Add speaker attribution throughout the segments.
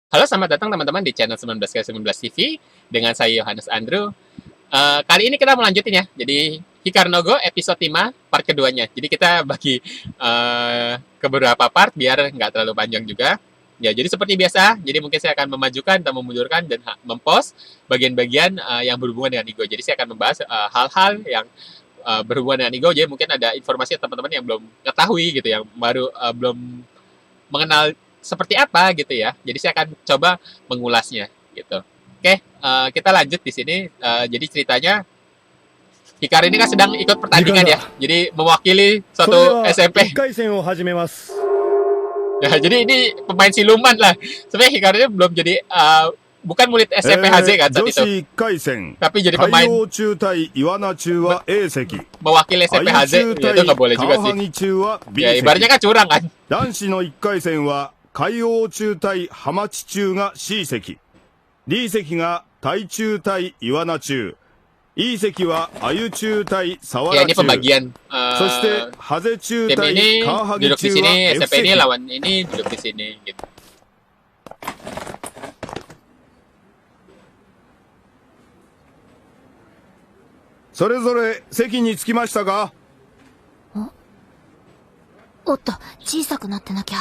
Speaker 1: Halo, selamat datang teman-teman di channel 19x19 TV dengan saya Yohanes Andrew. Kali ini kita melanjutin ya. Jadi Hikaru no Go episode 5 part keduanya. Jadi kita bagi ke beberapa part biar nggak terlalu panjang juga. Ya, jadi seperti biasa, jadi mungkin saya akan memajukan dan memundurkan dan mempost bagian-bagian yang berhubungan dengan ego. Jadi saya akan membahas hal-hal yang berhubungan dengan ego. Jadi mungkin ada informasi teman-teman yang belum ketahui gitu, yang baru belum mengenal seperti apa gitu ya. Jadi saya akan coba mengulasnya gitu. Oke, kita lanjut di sini. Jadi ceritanya Hikari ini kan sedang ikut
Speaker 2: 時間
Speaker 1: pertandingan ya.
Speaker 2: だ。
Speaker 1: Jadi mewakili
Speaker 2: それで
Speaker 1: suatu
Speaker 2: は
Speaker 1: SMP.
Speaker 2: 1回戦を始めます。
Speaker 1: Ya, jadi ini pemain siluman lah. Sebenarnya Hikari ini belum jadi bukan murid SMP HZ kan saat
Speaker 2: 女
Speaker 1: itu,
Speaker 2: 子1回戦
Speaker 1: tapi jadi
Speaker 2: 海
Speaker 1: pemain
Speaker 2: 王中対岩名中は A 席
Speaker 1: mewakili SMP
Speaker 2: 相
Speaker 1: HZ.
Speaker 2: 中
Speaker 1: Ya,
Speaker 2: 対
Speaker 1: itu nggak boleh juga
Speaker 2: 川
Speaker 1: sih.
Speaker 2: 萩中は B
Speaker 1: Ya
Speaker 2: 席
Speaker 1: ibaratnya kan curang kan.
Speaker 2: 男子の1回戦は海王中対浜地中が C 席 D 席が台中対岩名中 E 席はあゆ中対沢
Speaker 1: Ya
Speaker 2: 良
Speaker 1: ini
Speaker 2: 中
Speaker 1: pembagian
Speaker 2: そしてハゼ中
Speaker 1: tim
Speaker 2: 対
Speaker 1: ini
Speaker 2: 川萩
Speaker 1: duduk di
Speaker 2: 中は
Speaker 1: sini,
Speaker 2: F
Speaker 1: SMP
Speaker 2: 席
Speaker 1: ini lawan ini duduk di sini gitu.
Speaker 2: それぞれ席に着きましたか。
Speaker 3: おっと、小さくなってなきゃ。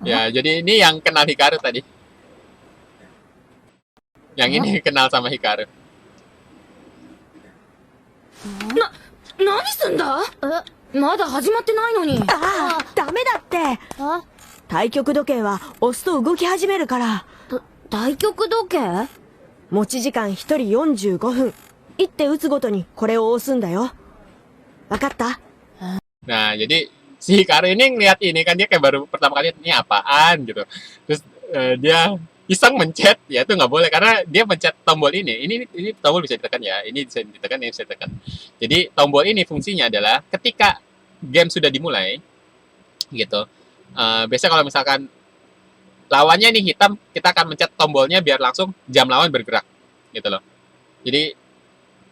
Speaker 1: Ya, jadi ini yang kenal Hikaru tadi. Yang ini kenal sama Hikaru.
Speaker 3: 何すんだまだ始まってないのに。
Speaker 4: ああ、ダメだって。対極時計は押すと動き始めるから。
Speaker 3: 対極時計
Speaker 4: 持ち時間1人45分。一手打つごとにこれを押すんだよ。わかった？
Speaker 1: Nah, jadi si Hikaru ini ngeliat ini kan, dia kayak baru pertama kali ini apaan gitu. Terus dia iseng mencet, ya itu nggak boleh karena dia mencet tombol ini. Ini tombol bisa ditekan ya, ini bisa ditekan, ini bisa ditekan. Jadi tombol ini fungsinya adalah ketika game sudah dimulai, gitu. Biasanya kalau misalkan lawannya ini hitam, kita akan mencet tombolnya biar langsung jam lawan bergerak, gitu loh. Jadi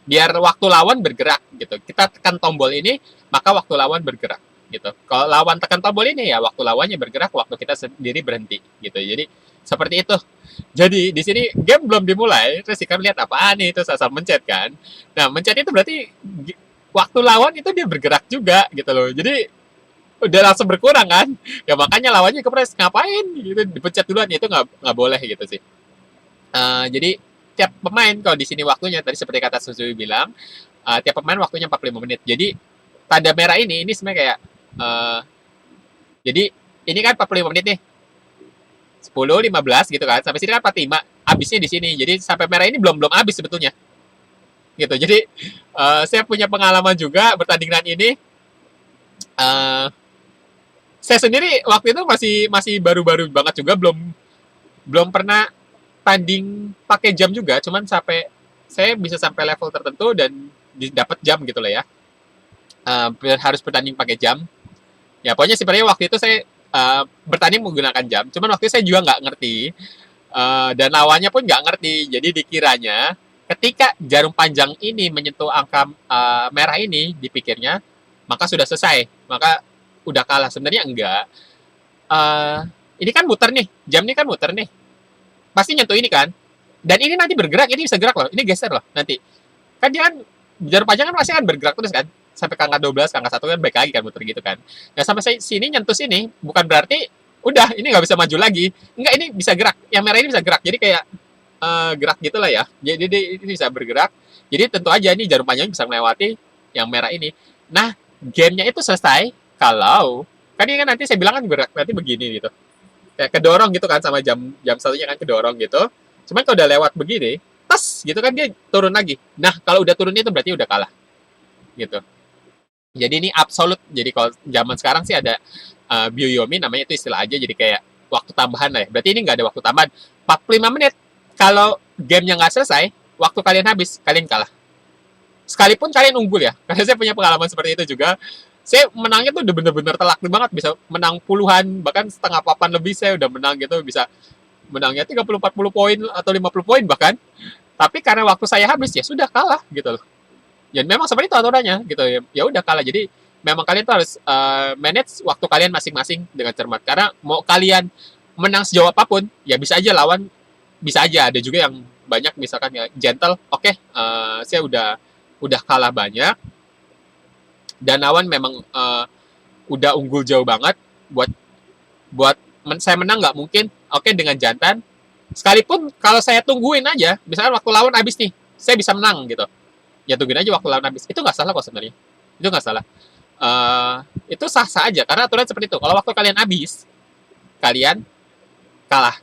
Speaker 1: biar waktu lawan bergerak gitu. Kita tekan tombol ini, maka waktu lawan bergerak gitu. Kalau lawan tekan tombol ini ya waktu lawannya bergerak, waktu kita sendiri berhenti gitu. Jadi seperti itu. Jadi di sini game belum dimulai, terus kan lihat apaan nih, terus asal mencet kan. Nah, mencet itu berarti waktu lawan itu dia bergerak juga gitu loh. Jadi udah langsung berkurang kan. Ya makanya lawannya kepres ngapain gitu, dipencet duluan, itu nggak boleh gitu sih. Jadi tiap pemain kalau di sini waktunya tadi seperti kata Suzui bilang, tiap pemain waktunya 45 menit. Jadi tanda merah ini sebenarnya kayak jadi ini kan 45 menit nih. 10, 15 gitu kan. Sampai sini kan 45, habisnya di sini. Jadi sampai merah ini belum habis sebetulnya. Gitu. Jadi saya punya pengalaman juga bertanding dengan ini. Saya sendiri waktu itu masih baru-baru banget juga, belum pernah tanding pakai jam juga, cuman saya bisa sampai level tertentu dan dapat jam gitu lah ya. Harus bertanding pakai jam. Ya pokoknya sebenarnya waktu itu saya bertanding menggunakan jam, cuman waktu itu saya juga nggak ngerti, dan lawannya pun nggak ngerti. Jadi dikiranya ketika jarum panjang ini menyentuh angka merah ini, dipikirnya maka sudah selesai, maka udah kalah. Sebenarnya enggak. Ini kan muter nih, jam ini kan muter nih, pasti nyentuh ini kan, dan ini nanti bergerak, ini bisa gerak loh, ini geser loh nanti kan. Dia kan jarum panjang kan pasti kan bergerak terus kan, sampai ke angka 12, ke angka 1 kan baik lagi kan muter gitu kan. Nah sampai sini nyentuh sini, bukan berarti udah ini nggak bisa maju lagi, enggak, ini bisa gerak, yang merah ini bisa gerak, jadi kayak gerak gitulah ya. Jadi ini bisa bergerak, jadi tentu aja ini jarum panjang bisa melewati yang merah ini. Nah gamenya itu selesai kalau kan ini kan nanti saya bilang kan bergerak nanti begini gitu, kayak kedorong gitu kan, sama jam satunya kan kedorong gitu. Cuman kalau udah lewat begini, tas gitu kan, dia turun lagi. Nah kalau udah turun itu berarti udah kalah gitu. Jadi ini absolut. Jadi kalau zaman sekarang sih ada Byoyomi namanya, itu istilah aja, jadi kayak waktu tambahan lah ya. Berarti ini nggak ada waktu tambahan 45 menit. Kalau gamenya nggak selesai, waktu kalian habis, kalian kalah. Sekalipun kalian unggul ya, karena saya punya pengalaman seperti itu juga. Saya menangnya tuh udah bener-bener telak banget, bisa menang puluhan, bahkan setengah papan lebih saya udah menang gitu, bisa menangnya 30-40 poin atau 50 poin bahkan. Tapi karena waktu saya habis, ya sudah kalah gitu loh. Ya memang seperti itu aturannya gitu ya. Ya udah kalah. Jadi memang kalian tuh harus manage waktu kalian masing-masing dengan cermat. Karena mau kalian menang sejauh apapun, ya bisa aja lawan, bisa aja ada juga yang banyak misalkan ya gentle, oke, saya udah kalah banyak dan lawan memang udah unggul jauh banget, buat saya menang nggak mungkin, oke, dengan jantan. Sekalipun kalau saya tungguin aja, misalkan waktu lawan habis nih, saya bisa menang gitu. Ya tungguin aja waktu lawan habis. Itu nggak salah kok sebenarnya. Itu nggak salah. Itu sah-sah aja, karena aturan seperti itu. Kalau waktu kalian habis, kalian kalah.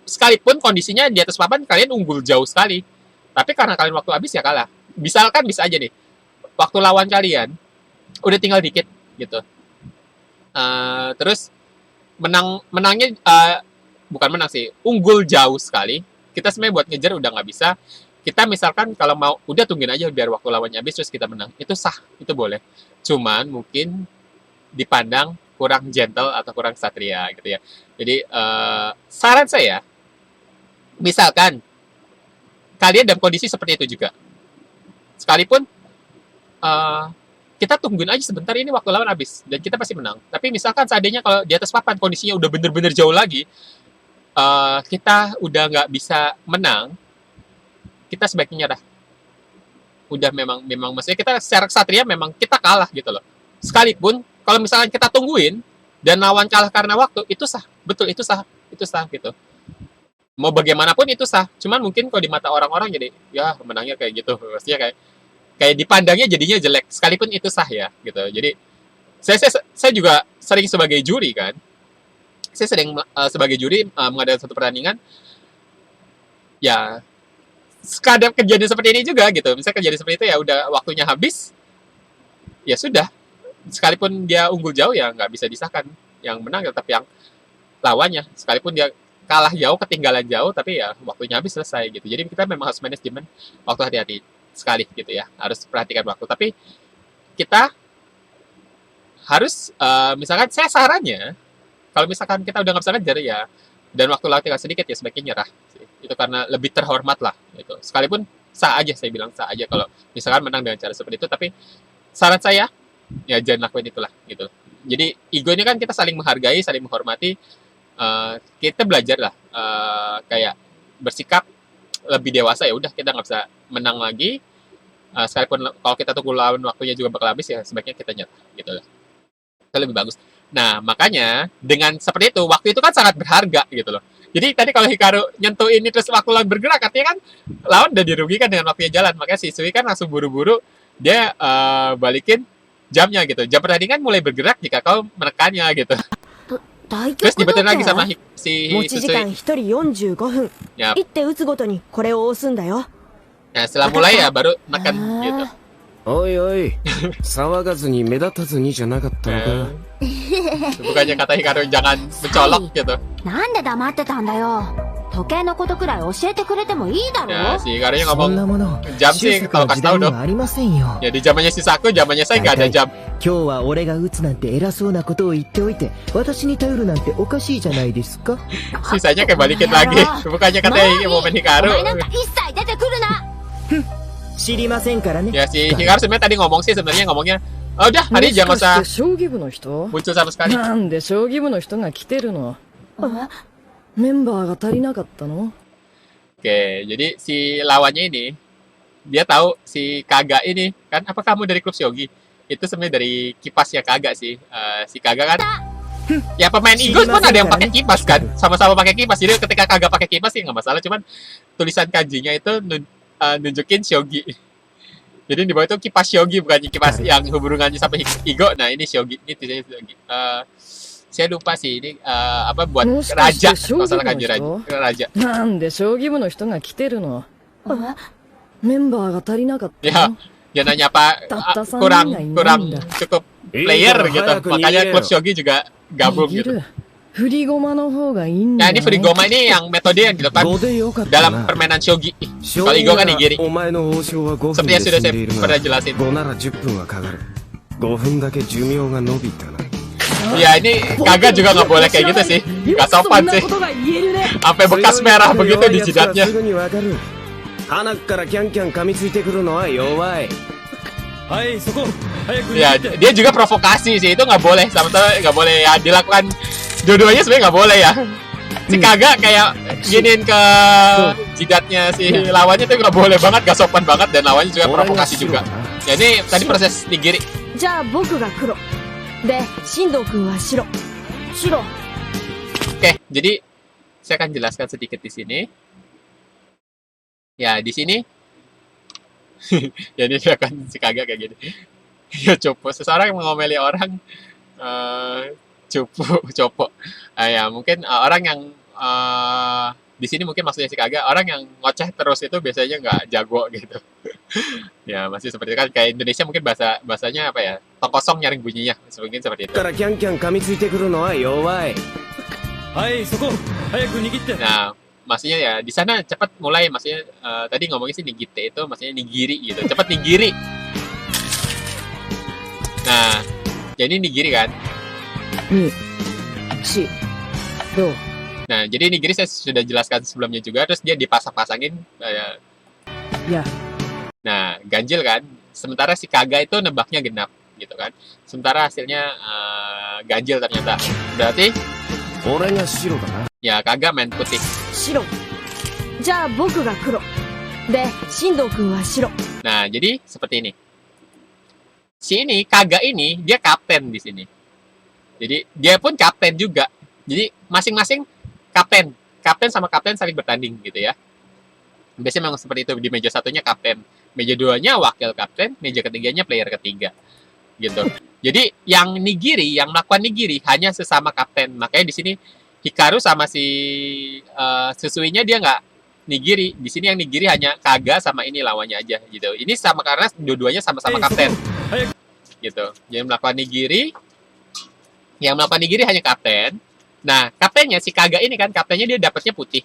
Speaker 1: Sekalipun kondisinya di atas papan kalian unggul jauh sekali. Tapi karena kalian waktu habis ya kalah. Misalkan bisa aja nih, waktu lawan kalian udah tinggal dikit gitu. Terus menangnya bukan menang sih, unggul jauh sekali. Kita sebenarnya buat ngejar udah nggak bisa. Kita misalkan kalau mau udah tungguin aja biar waktu lawannya habis terus kita menang. Itu sah, itu boleh. Cuman mungkin dipandang kurang gentle atau kurang satria gitu ya. Jadi saran saya, misalkan kalian dalam kondisi seperti itu juga, sekalipun kita tungguin aja sebentar ini waktu lawan habis dan kita pasti menang. Tapi misalkan seandainya kalau di atas papan kondisinya udah bener-bener jauh lagi, kita udah nggak bisa menang, kita sebaiknya nyerah. Udah memang maksudnya kita secara kesatria memang kita kalah gitu loh. Sekalipun kalau misalkan kita tungguin dan lawan kalah karena waktu, itu sah. Betul, itu sah gitu. Mau bagaimanapun itu sah. Cuman mungkin kalau di mata orang-orang jadi ya menangnya kayak gitu. Maksudnya kayak dipandangnya jadinya jelek. Sekalipun itu sah ya gitu. Jadi saya juga sering sebagai juri kan. Saya sering sebagai juri mengadakan satu pertandingan. Ya sekadar kejadian seperti ini juga gitu. Misalnya kejadian seperti itu ya udah waktunya habis. Ya sudah. Sekalipun dia unggul jauh ya nggak bisa disahkan. Yang menang tetap yang lawannya. Sekalipun dia kalah jauh, ketinggalan jauh, tapi ya waktunya habis selesai gitu. Jadi kita memang harus manajemen waktu hati-hati sekali gitu ya. Harus perhatikan waktu. Tapi kita harus, misalkan saya sarannya, kalau misalkan kita udah nggak bisa ngejar ya, dan waktu lawan tinggal sedikit ya sebaiknya nyerah. Itu karena lebih terhormat lah. Gitu. Sekalipun sah aja, saya bilang sah aja kalau misalkan menang dengan cara seperti itu. Tapi saran saya, ya jangan lakuin itulah gitu. Jadi ego ini kan kita saling menghargai, saling menghormati. Kita belajar lah kayak bersikap lebih dewasa, ya udah kita nggak bisa menang lagi. Sekalipun kalau kita tunggu lawan waktunya juga bakal habis ya sebaiknya kita nyerah gitu lah. Itu lebih bagus. Nah makanya dengan seperti itu waktu itu kan sangat berharga gitu loh. Jadi tadi kalau Hikaru nyentuh ini terus waktu lawan bergerak, artinya kan lawan udah dirugikan dengan waktunya jalan. Makanya si Sui kan langsung buru-buru dia balikin jamnya gitu. Jam pertandingan mulai bergerak jika kau menekannya gitu. Terus dibetul lagi sama si
Speaker 4: 持ち時間
Speaker 1: Susui.
Speaker 4: 1人45分
Speaker 1: Ya,
Speaker 4: 一手打つごとにこれを押すんだよ
Speaker 1: nah, setelah mulai ya baru neken gitu.
Speaker 5: おいおい、騒がずに目立たずにじゃなかったのか。
Speaker 1: Bukannya kata Hikaru jangan mencolok gitu.
Speaker 3: なんで黙ってたんだよ。時計のことくらい教えてくれてもいいだ
Speaker 1: Ya,
Speaker 3: ろ。
Speaker 1: si Hikarunya
Speaker 5: そんな
Speaker 1: ngomong
Speaker 5: もの、
Speaker 1: jam
Speaker 5: 修
Speaker 1: sih
Speaker 5: 作
Speaker 1: kalau
Speaker 5: の時
Speaker 1: kasih tahu
Speaker 5: 代に
Speaker 1: dong.
Speaker 5: はありませんよ。
Speaker 1: Ya di zamannya si Saku, zamannya saya nggak ada jam.
Speaker 5: 今日は俺が打つなんて偉そうなことを言っておいて、私に頼るなんておかしいじゃないですか。
Speaker 1: Sisanya kayak balikin lagi. Bukannya
Speaker 3: もう
Speaker 1: katanya
Speaker 3: いい
Speaker 1: momen
Speaker 3: お
Speaker 1: Hikaru.
Speaker 3: 前なんか一切出てくるな。
Speaker 5: 知りませんからね。
Speaker 1: Ya si Hikaru sebenarnya tadi ngomong sih sebenarnya ngomongnya, oh, udah
Speaker 6: も
Speaker 1: hari
Speaker 6: し
Speaker 1: jangan
Speaker 6: か
Speaker 1: usah
Speaker 6: して将棋部の人
Speaker 1: muncul sama sekali.
Speaker 6: なんで将棋部の人が来てるのメンバーが足りなかったの
Speaker 1: Oke, jadi si lawannya ini dia tahu si Kaga ini kan, apa kamu dari klub shogi? Itu sebenarnya dari kipasnya Kaga sih. Si Kaga kan ya pemain Eagles pun ada yang pakai kipas kan, sama-sama pakai kipas. Jadi ketika Kaga pakai kipas sih nggak masalah, cuman tulisan kanjinya itu nunjukin shogi. Jadi di bawah itu kipas shogi, bukannya kipas yang hubungannya sampai Igo. Nah ini shogi, ini tulisannya shogi. Saya lupa sih ini apa buat raja, kalau salah kanji raja.
Speaker 6: なんで将棋部の人が来てるのメンバーが足りなかった
Speaker 1: Ya,
Speaker 6: の
Speaker 1: dia nanya apa kurang cukup player gitu. Makanya klub shogi juga gabung
Speaker 6: 握
Speaker 1: gitu.
Speaker 6: る振り駒の方がいいん
Speaker 1: Nah
Speaker 6: だ
Speaker 1: ini
Speaker 6: よ
Speaker 1: Furigoma ini yang metode yang dilakukan
Speaker 5: 5でよかったな。
Speaker 1: dalam permainan shogi.
Speaker 5: 将
Speaker 1: Kalau
Speaker 5: 棋
Speaker 1: Igo
Speaker 5: な
Speaker 1: kan
Speaker 5: ら
Speaker 1: nigiri.
Speaker 5: お前の王将は5分
Speaker 1: Seperti
Speaker 5: で
Speaker 1: yang sudah
Speaker 5: 済ん
Speaker 1: saya
Speaker 5: でいる
Speaker 1: pernah
Speaker 5: が、
Speaker 1: jelasin.
Speaker 5: 5なら10分はかかる。5分だけ寿命が伸びたな。
Speaker 1: Ya ini Kaga juga nggak boleh kayak gitu sih. Nggak
Speaker 6: そ
Speaker 1: sopan
Speaker 6: んな
Speaker 1: sih.
Speaker 6: ことが言えるね
Speaker 1: Sampai bekas merah begitu di
Speaker 5: 強いやつは
Speaker 1: jidatnya.
Speaker 5: すぐにわかる。鼻からキャンキャン噛みついてくるのは弱い。
Speaker 7: はいそこ早く
Speaker 1: Ya dia juga provokasi sih, itu nggak boleh, sama-sama nggak boleh ya dilakukan Dua-duanya sebenarnya nggak boleh ya. Si Kaga kayak giniin ke jidatnya si lawannya tuh nggak boleh banget, gak sopan banget, dan lawannya juga
Speaker 5: 俺が
Speaker 1: provokasi
Speaker 5: 白
Speaker 1: juga.
Speaker 5: だな
Speaker 1: Ya ini tadi proses nigiri.
Speaker 4: じゃあ僕が黒。で、進藤君は白。白。
Speaker 1: Oke, jadi saya akan jelaskan sedikit di sini. Ya, di sini ya ini akan si Kaga kayak gini. Ya copo, seseorang yang mengomeli orang copo. Ya mungkin orang yang di sini mungkin maksudnya si Kaga, orang yang ngoceh terus itu biasanya nggak jago gitu. Ya masih seperti itu kan, kayak Indonesia mungkin bahasanya apa ya, tong kosong nyaring bunyinya, mungkin seperti itu.
Speaker 5: からキャンキャン噛みついてくるのは弱い。
Speaker 7: はいそこ早く握って
Speaker 1: Nah, maksudnya ya di sana cepat mulai, maksudnya tadi ngomongin sih nigite itu maksudnya nigiri gitu, cepat nigiri. Nah, jadi nigiri kan.
Speaker 6: 2、4、5。
Speaker 1: Nah, jadi nigiri saya sudah jelaskan sebelumnya juga, terus dia dipasang-pasangin.
Speaker 6: Ya.
Speaker 1: Nah, ganjil kan. Sementara si Kaga itu nebaknya genap gitu kan. Sementara hasilnya ganjil ternyata. Berarti
Speaker 5: 俺が白だな。
Speaker 1: ya Kaga main putih.
Speaker 4: 白。じゃあ僕が黒。で、進藤君は白。
Speaker 1: Nah, jadi seperti ini. Si ini, Kaga ini, dia kapten di sini. Jadi, dia pun kapten juga. Jadi, masing-masing kapten. Kapten sama kapten saling bertanding gitu ya. Biasanya memang seperti itu. Di meja satunya kapten. Meja duanya wakil kapten. Meja ketiganya player ketiga. Gitu. Jadi, yang nigiri, yang melakukan nigiri, hanya sesama kapten. Makanya di sini, Hikaru sama si Susuinya dia nggak nigiri. Di sini yang nigiri hanya Kaga sama ini lawannya aja gitu. Ini sama karena dua-duanya sama-sama kapten. Gitu. Yang melakukan nigiri hanya kapten. Nah, kaptennya si Kaga ini kan, kaptennya dia dapatnya putih.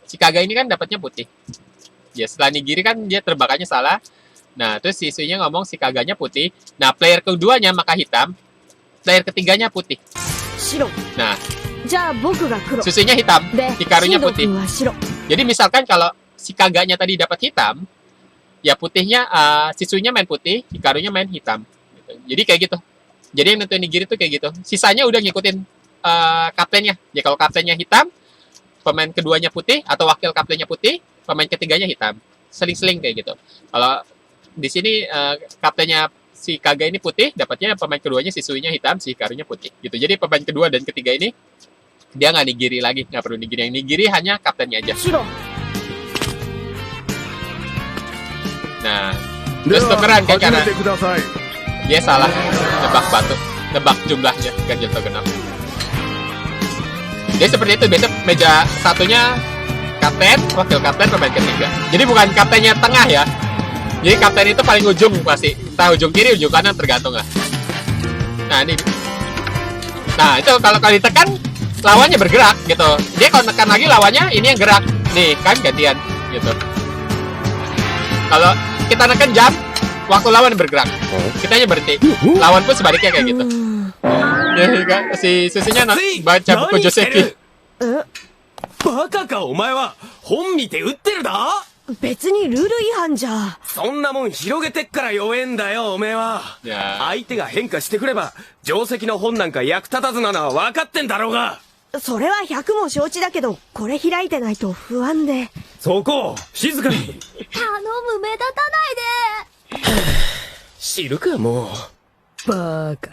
Speaker 1: Si Kaga ini kan dapatnya putih. Ya, setelah nigiri kan dia terbakannya salah. Nah, terus si Susuinya ngomong si Kaganya putih. Nah, player keduanya maka hitam. Player ketiganya putih.
Speaker 4: 白。
Speaker 1: Nah,
Speaker 4: じゃあ僕が黒。
Speaker 1: Susuinya hitam.
Speaker 4: で、
Speaker 1: Hikarunya
Speaker 4: 進藤
Speaker 1: putih.
Speaker 4: 君は白。
Speaker 1: Jadi misalkan kalau si Kaganya tadi dapat hitam, ya putihnya, Sisuinya main putih, Hikarunya main hitam. Gitu. Jadi kayak gitu. Jadi yang nentuin nigiri tuh kayak gitu. Sisanya udah ngikutin kaptennya. Ya kalau kaptennya hitam, pemain keduanya putih, atau wakil kaptennya putih, pemain ketiganya hitam. Seling-seling kayak gitu. Kalau di sini kaptennya si Kaga ini putih, dapatnya pemain keduanya Sisuinya hitam, si Hikarunya putih. Gitu. Jadi pemain kedua dan ketiga ini dia nggak nigiri lagi, nggak perlu nigiri. Yang nigiri hanya kaptennya aja.
Speaker 4: 白。
Speaker 1: Nah,
Speaker 2: で
Speaker 1: terus
Speaker 2: は
Speaker 1: tukeran kan
Speaker 2: 始
Speaker 1: karena
Speaker 2: めてください。
Speaker 1: dia salah nebak batu, nebak jumlahnya ganjil atau genap. Dia seperti itu, biasa meja satunya kapten, wakil kapten, pemain ketiga. Jadi bukan kaptennya tengah ya. Jadi kapten itu paling ujung pasti, entah ujung kiri, ujung kanan tergantung lah. Nah ini, nah itu kalau ditekan lawannya bergerak gitu. Dia kalau tekan lagi lawannya ini yang gerak. Nih kan gantian gitu. Kalau kita neken jam, waktu lawan bergerak, kitanya berhenti. Lawan pun sebaliknya kayak gitu. Ya, kan? Si Susunya baca buku Joseki.
Speaker 7: バカかお前は本見て打ってるだ
Speaker 4: 別にルール違反じゃ。
Speaker 7: そんなもん広げてっから弱えんだよおめえは。
Speaker 1: Ya,
Speaker 7: 相手が変化してくれば定石の本なんか役立たずなのは分かってんだろうが。
Speaker 4: それは100も承知だけど、これ開いてないと不安で。
Speaker 7: そこ静かに。
Speaker 3: 頼む、目立たないで。
Speaker 7: 知るかもう。
Speaker 6: バーカ。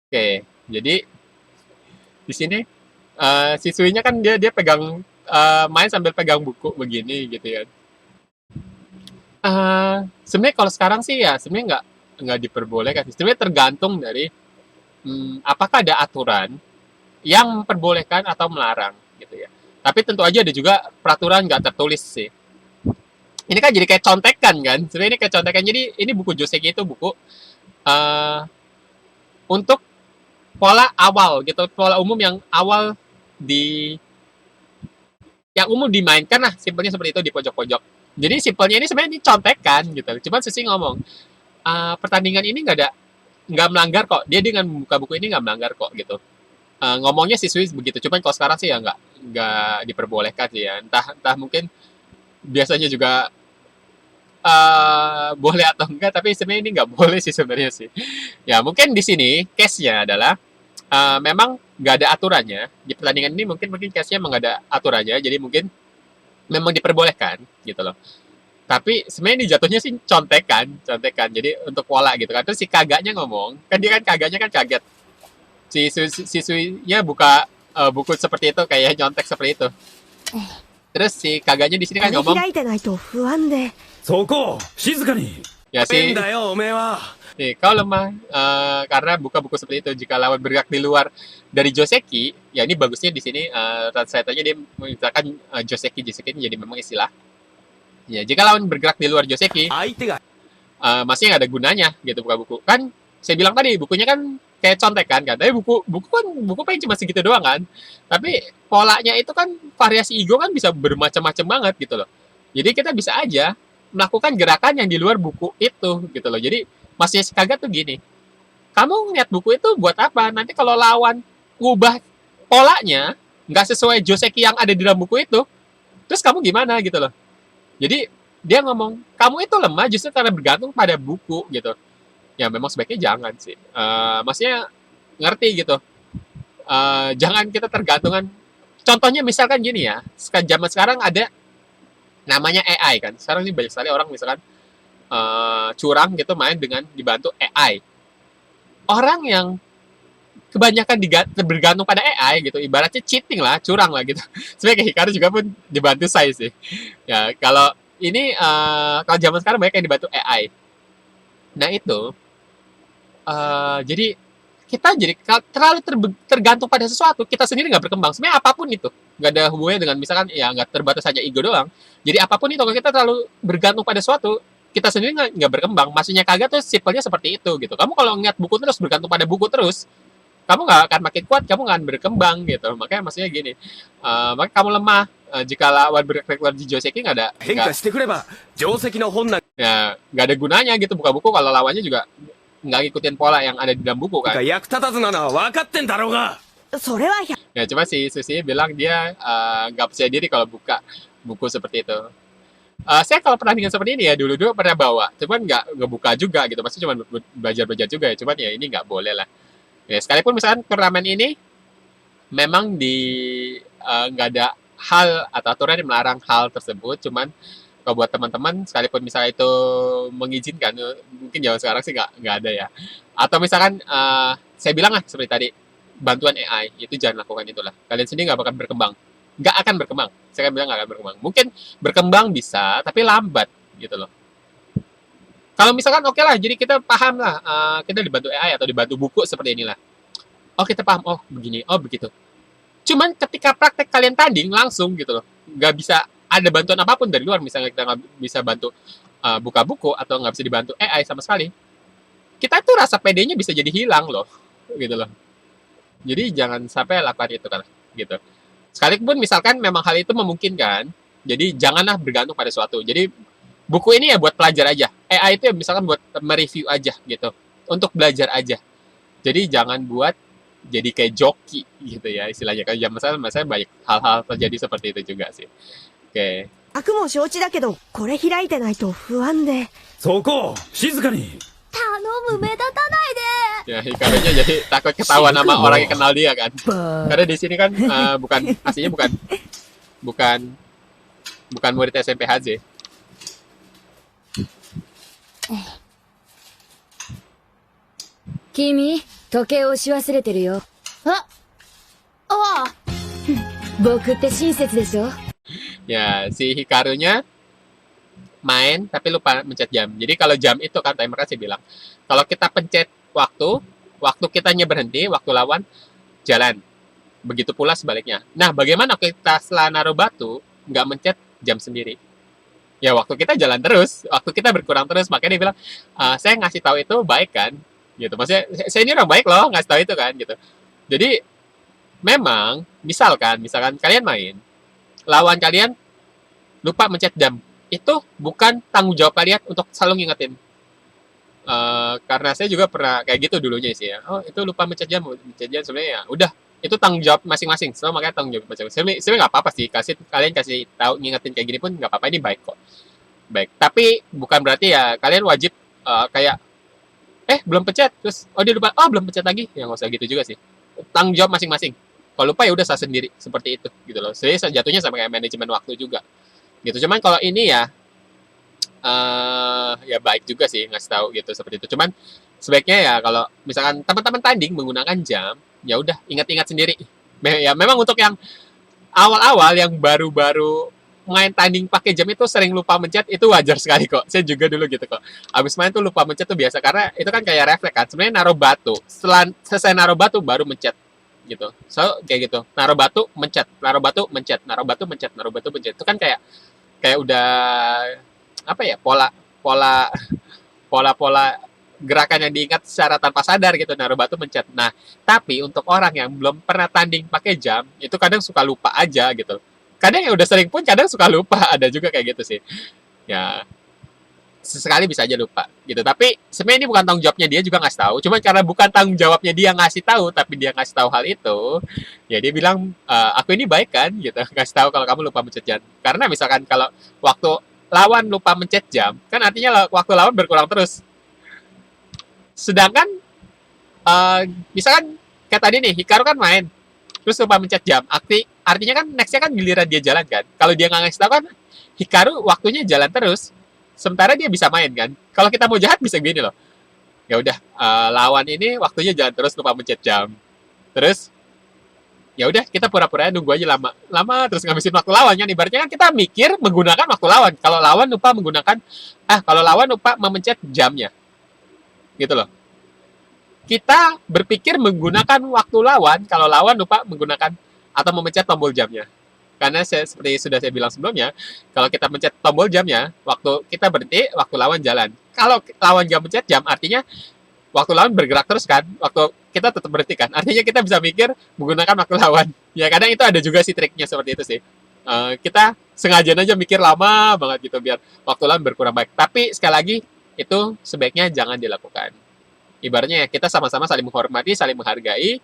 Speaker 1: oke. Jadi di sini siswinya kan dia pegang main sambil pegang buku begini gitu ya. Sebenarnya kalau sekarang sih ya sebenarnya nggak diperbolehkan. Sebenarnya tergantung dari apakah ada aturan yang memperbolehkan atau melarang gitu ya. Tapi tentu aja ada juga peraturan nggak tertulis sih. Ini kan jadi kayak contekan kan. Sebenarnya ini kayak contekan. Jadi ini buku Joseki itu buku untuk pola awal gitu, pola umum yang awal yang umum dimainkan lah, simpelnya seperti itu di pojok-pojok. Jadi simpelnya ini sebenarnya ini contekan gitu. Cuman Susi ngomong pertandingan ini nggak melanggar kok. Dia dengan membuka buku ini nggak melanggar kok gitu. Ngomongnya si Swiss begitu. Cuman kalau sekarang sih ya nggak diperbolehkan sih ya. Entah mungkin biasanya juga boleh atau enggak, tapi sebenarnya ini nggak boleh sih sebenarnya sih. Ya mungkin di sini case-nya adalah memang nggak ada aturannya di pertandingan ini, mungkin case-nya emang nggak ada aturannya, jadi mungkin memang diperbolehkan gitu loh. Tapi sebenarnya ini jatuhnya sih contekan. Jadi untuk pola gitu kan. Terus si kagaknya ngomong, kan dia kan kagaknya kan kaget. Siswinya buka buku seperti itu, kayak nyontek seperti itu. Terus si kagaknya di sini
Speaker 4: こ
Speaker 1: kan
Speaker 4: れ
Speaker 1: ngomong,
Speaker 4: 開いてないと不安で。
Speaker 2: そこ静かに
Speaker 1: ya
Speaker 7: 変
Speaker 1: si
Speaker 7: だよ、おめえは。
Speaker 1: nih, kau lemah karena buka buku seperti itu. Jika lawan bergerak di luar dari Joseki, ya ini bagusnya di sini translatornya dia misalkan Joseki ini jadi memang istilah. Ya, jika lawan bergerak di luar Joseki,
Speaker 7: 相手が
Speaker 1: masih nggak ada gunanya gitu buka buku. Kan saya bilang tadi bukunya kan kayak contekan kan. Tapi buku paling cuma segitu doang kan. Tapi polanya itu kan variasi ego kan bisa bermacam-macam banget gitu loh. Jadi kita bisa aja melakukan gerakan yang di luar buku itu gitu loh. Jadi maksudnya si Kaga tuh gini. Kamu ngeliat buku itu buat apa? Nanti kalau lawan ngubah polanya nggak sesuai Joseki yang ada di dalam buku itu, terus kamu gimana gitu loh. Jadi dia ngomong, kamu itu lemah justru karena bergantung pada buku gitu. Ya memang sebaiknya jangan sih. Maksudnya ngerti gitu. Jangan kita tergantungan. Contohnya misalkan gini ya, zaman sekarang ada namanya AI kan. Sekarang ini banyak sekali orang misalkan curang gitu main dengan dibantu AI. Orang yang kebanyakan bergantung pada AI gitu, ibaratnya cheating lah, curang lah gitu. Sebenarnya kayak Hikaru juga pun dibantu saya sih. Ya kalau ini kalau zaman sekarang banyak yang dibantu AI. Nah itu jadi kita terlalu tergantung pada sesuatu, kita sendiri nggak berkembang. Sebenarnya apapun itu nggak ada hubungannya dengan misalkan ya nggak terbatas hanya ego doang. Jadi apapun itu kalau kita terlalu bergantung pada sesuatu, kita sendiri nggak berkembang. Maksudnya Kaga tuh simpelnya seperti itu gitu. Kamu kalau ngeliat buku terus bergantung pada buku terus, kamu nggak akan makin kuat, kamu nggak akan berkembang gitu. Makanya maksudnya gini, makanya kamu lemah jika lawan bergerak di Joseki nggak ada
Speaker 7: 変化してくれば、定石の本なん
Speaker 1: ya nggak ada gunanya gitu buka buku kalau lawannya juga nggak ngikutin pola yang ada di dalam buku
Speaker 7: か
Speaker 1: kan.
Speaker 7: 役立たずなのは分かってんだろうが。
Speaker 4: それは100
Speaker 1: Ya cuma si Susi bilang dia nggak percaya diri kalau buka buku seperti itu. Saya kalau pertandingan seperti ini ya dulu pernah bawa, cuman nggak ngebuka juga gitu, maksudnya cuma belajar juga ya, cuman ya ini nggak boleh lah. Ya, sekalipun misalkan turnamen ini memang nggak ada hal atau aturan yang melarang hal tersebut, cuman kalau buat teman-teman sekalipun misalnya itu mengizinkan, mungkin zaman sekarang sih nggak ada ya. Atau misalkan saya bilang lah seperti tadi, bantuan AI itu jangan lakukan itulah. Kalian sendiri nggak bakal berkembang, nggak akan berkembang. Saya kan bilang nggak akan berkembang. Mungkin berkembang bisa, tapi lambat gitu loh. Kalau misalkan oke lah, jadi kita paham lah, kita dibantu AI atau dibantu buku seperti inilah. Oh kita paham, oh begini, oh begitu. Cuman ketika praktek kalian tanding langsung gitu loh, nggak bisa ada bantuan apapun dari luar. Misalnya kita nggak bisa bantu buka buku atau nggak bisa dibantu AI sama sekali. Kita tuh rasa PD-nya bisa jadi hilang loh, gitu loh. Jadi jangan sampai lakukan itu kan, gitu. Sekalipun misalkan memang hal itu memungkinkan, jadi janganlah bergantung pada suatu. Jadi buku ini ya buat pelajar aja. AI itu ya misalkan buat mereview aja gitu, untuk belajar aja. Jadi jangan buat jadi kayak joki gitu ya istilahnya. Kayak masalah banyak hal-hal terjadi seperti itu juga sih. Oke.
Speaker 4: 悪も承知だけど、これ開いてないと不安で。
Speaker 2: そこ静かに
Speaker 3: 頼む、目立たないで。
Speaker 1: Ya, Hikarunya jadi takut ketahuan sama orang yang kenal dia kan. Karena di sini kan bukan aslinya bukan murid SMP HZ.
Speaker 3: 君、時計をし忘れてるよ。ああ僕って親切でしょ
Speaker 1: Ya, si Hikarunya main tapi lupa mencet jam. Jadi kalau jam itu kan timer kan saya bilang, kalau kita pencet waktu kitanya berhenti, waktu lawan jalan. Begitu pula sebaliknya. Nah, bagaimana kita setelah naruh batu nggak mencet jam sendiri? Ya waktu kita jalan terus, waktu kita berkurang terus. Makanya dia bilang, saya ngasih tahu itu baik kan? Gitu. Maksudnya saya ini orang baik loh ngasih tahu itu kan gitu. Jadi memang misalkan kalian main, lawan kalian lupa mencet jam, itu bukan tanggung jawab kalian untuk selalu ngingetin. Karena saya juga pernah kayak gitu dulunya sih ya. Oh itu lupa mencet jam sebenarnya ya udah itu tanggung jawab masing-masing. So makanya tanggung jawab masing-masing. Sebenarnya nggak apa-apa sih, kalian kasih tahu ngingetin kayak gini pun nggak apa-apa, ini baik kok. baik. Tapi bukan berarti ya kalian wajib kayak belum pencet, terus dia lupa, belum pencet lagi, ya nggak usah gitu juga sih. Tanggung jawab masing-masing. Kalau lupa ya udah salah sendiri, seperti itu gitu loh. Jadi jatuhnya sama kayak manajemen waktu juga gitu. Cuman kalau ini ya ya baik juga sih ngasih tahu gitu seperti itu. Cuman sebaiknya ya kalau misalkan teman-teman tanding menggunakan jam, ya udah ingat-ingat sendiri. Ya memang untuk yang awal-awal yang baru-baru main tanding pakai jam itu sering lupa mencet, itu wajar sekali kok. Saya juga dulu gitu kok. Abis main tuh lupa mencet tuh biasa karena itu kan kayak refleks kan. Sebenarnya naruh batu. Setelah selesai naruh batu baru mencet gitu. So kayak gitu. Naruh batu mencet, naruh batu mencet, naruh batu mencet, naruh batu mencet. Itu kan kayak udah apa ya? Pola gerakan yang diingat secara tanpa sadar gitu, naruh batu mencet. Nah, tapi untuk orang yang belum pernah tanding pakai jam, itu kadang suka lupa aja gitu. Kadang yang udah sering pun kadang suka lupa, ada juga kayak gitu sih. Ya, sesekali bisa aja lupa gitu. Tapi sebenarnya ini bukan tanggung jawabnya dia juga ngasih tahu. Cuman karena bukan tanggung jawabnya dia ngasih tahu, tapi dia ngasih tahu hal itu, ya dia bilang, aku ini baik kan gitu, ngasih tahu kalau kamu lupa mencet jam. Karena misalkan kalau waktu lawan lupa mencet jam, kan artinya waktu lawan berkurang terus. Sedangkan misalkan kayak tadi nih, Hikaru kan main, terus lupa mencet jam. Artinya kan nextnya kan giliran dia jalan kan. Kalau dia nggak ngasih tahu kan, Hikaru waktunya jalan terus. Sementara dia bisa main kan. Kalau kita mau jahat bisa gini loh. Ya udah, lawan ini waktunya jalan terus lupa mencet jam. Terus ya udah kita pura-pura nunggu aja lama terus ngabisin waktu lawan kan. Ibaratnya kan kita mikir menggunakan waktu lawan. Kalau lawan lupa memencet jamnya. Gitu loh. Kita berpikir menggunakan waktu lawan kalau lawan lupa menggunakan atau memencet tombol jamnya. Karena seperti sudah saya bilang sebelumnya, kalau kita mencet tombol jamnya, waktu kita berhenti, waktu lawan jalan. Kalau lawan jam mencet jam, artinya waktu lawan bergerak terus kan, waktu kita tetap berhenti kan. Artinya kita bisa mikir menggunakan waktu lawan. Ya kadang itu ada juga sih triknya seperti itu sih. Kita sengaja aja mikir lama banget gitu biar waktu lawan berkurang baik. Tapi sekali lagi, itu sebaiknya jangan dilakukan. Ibaratnya ya, kita sama-sama saling menghormati, saling menghargai,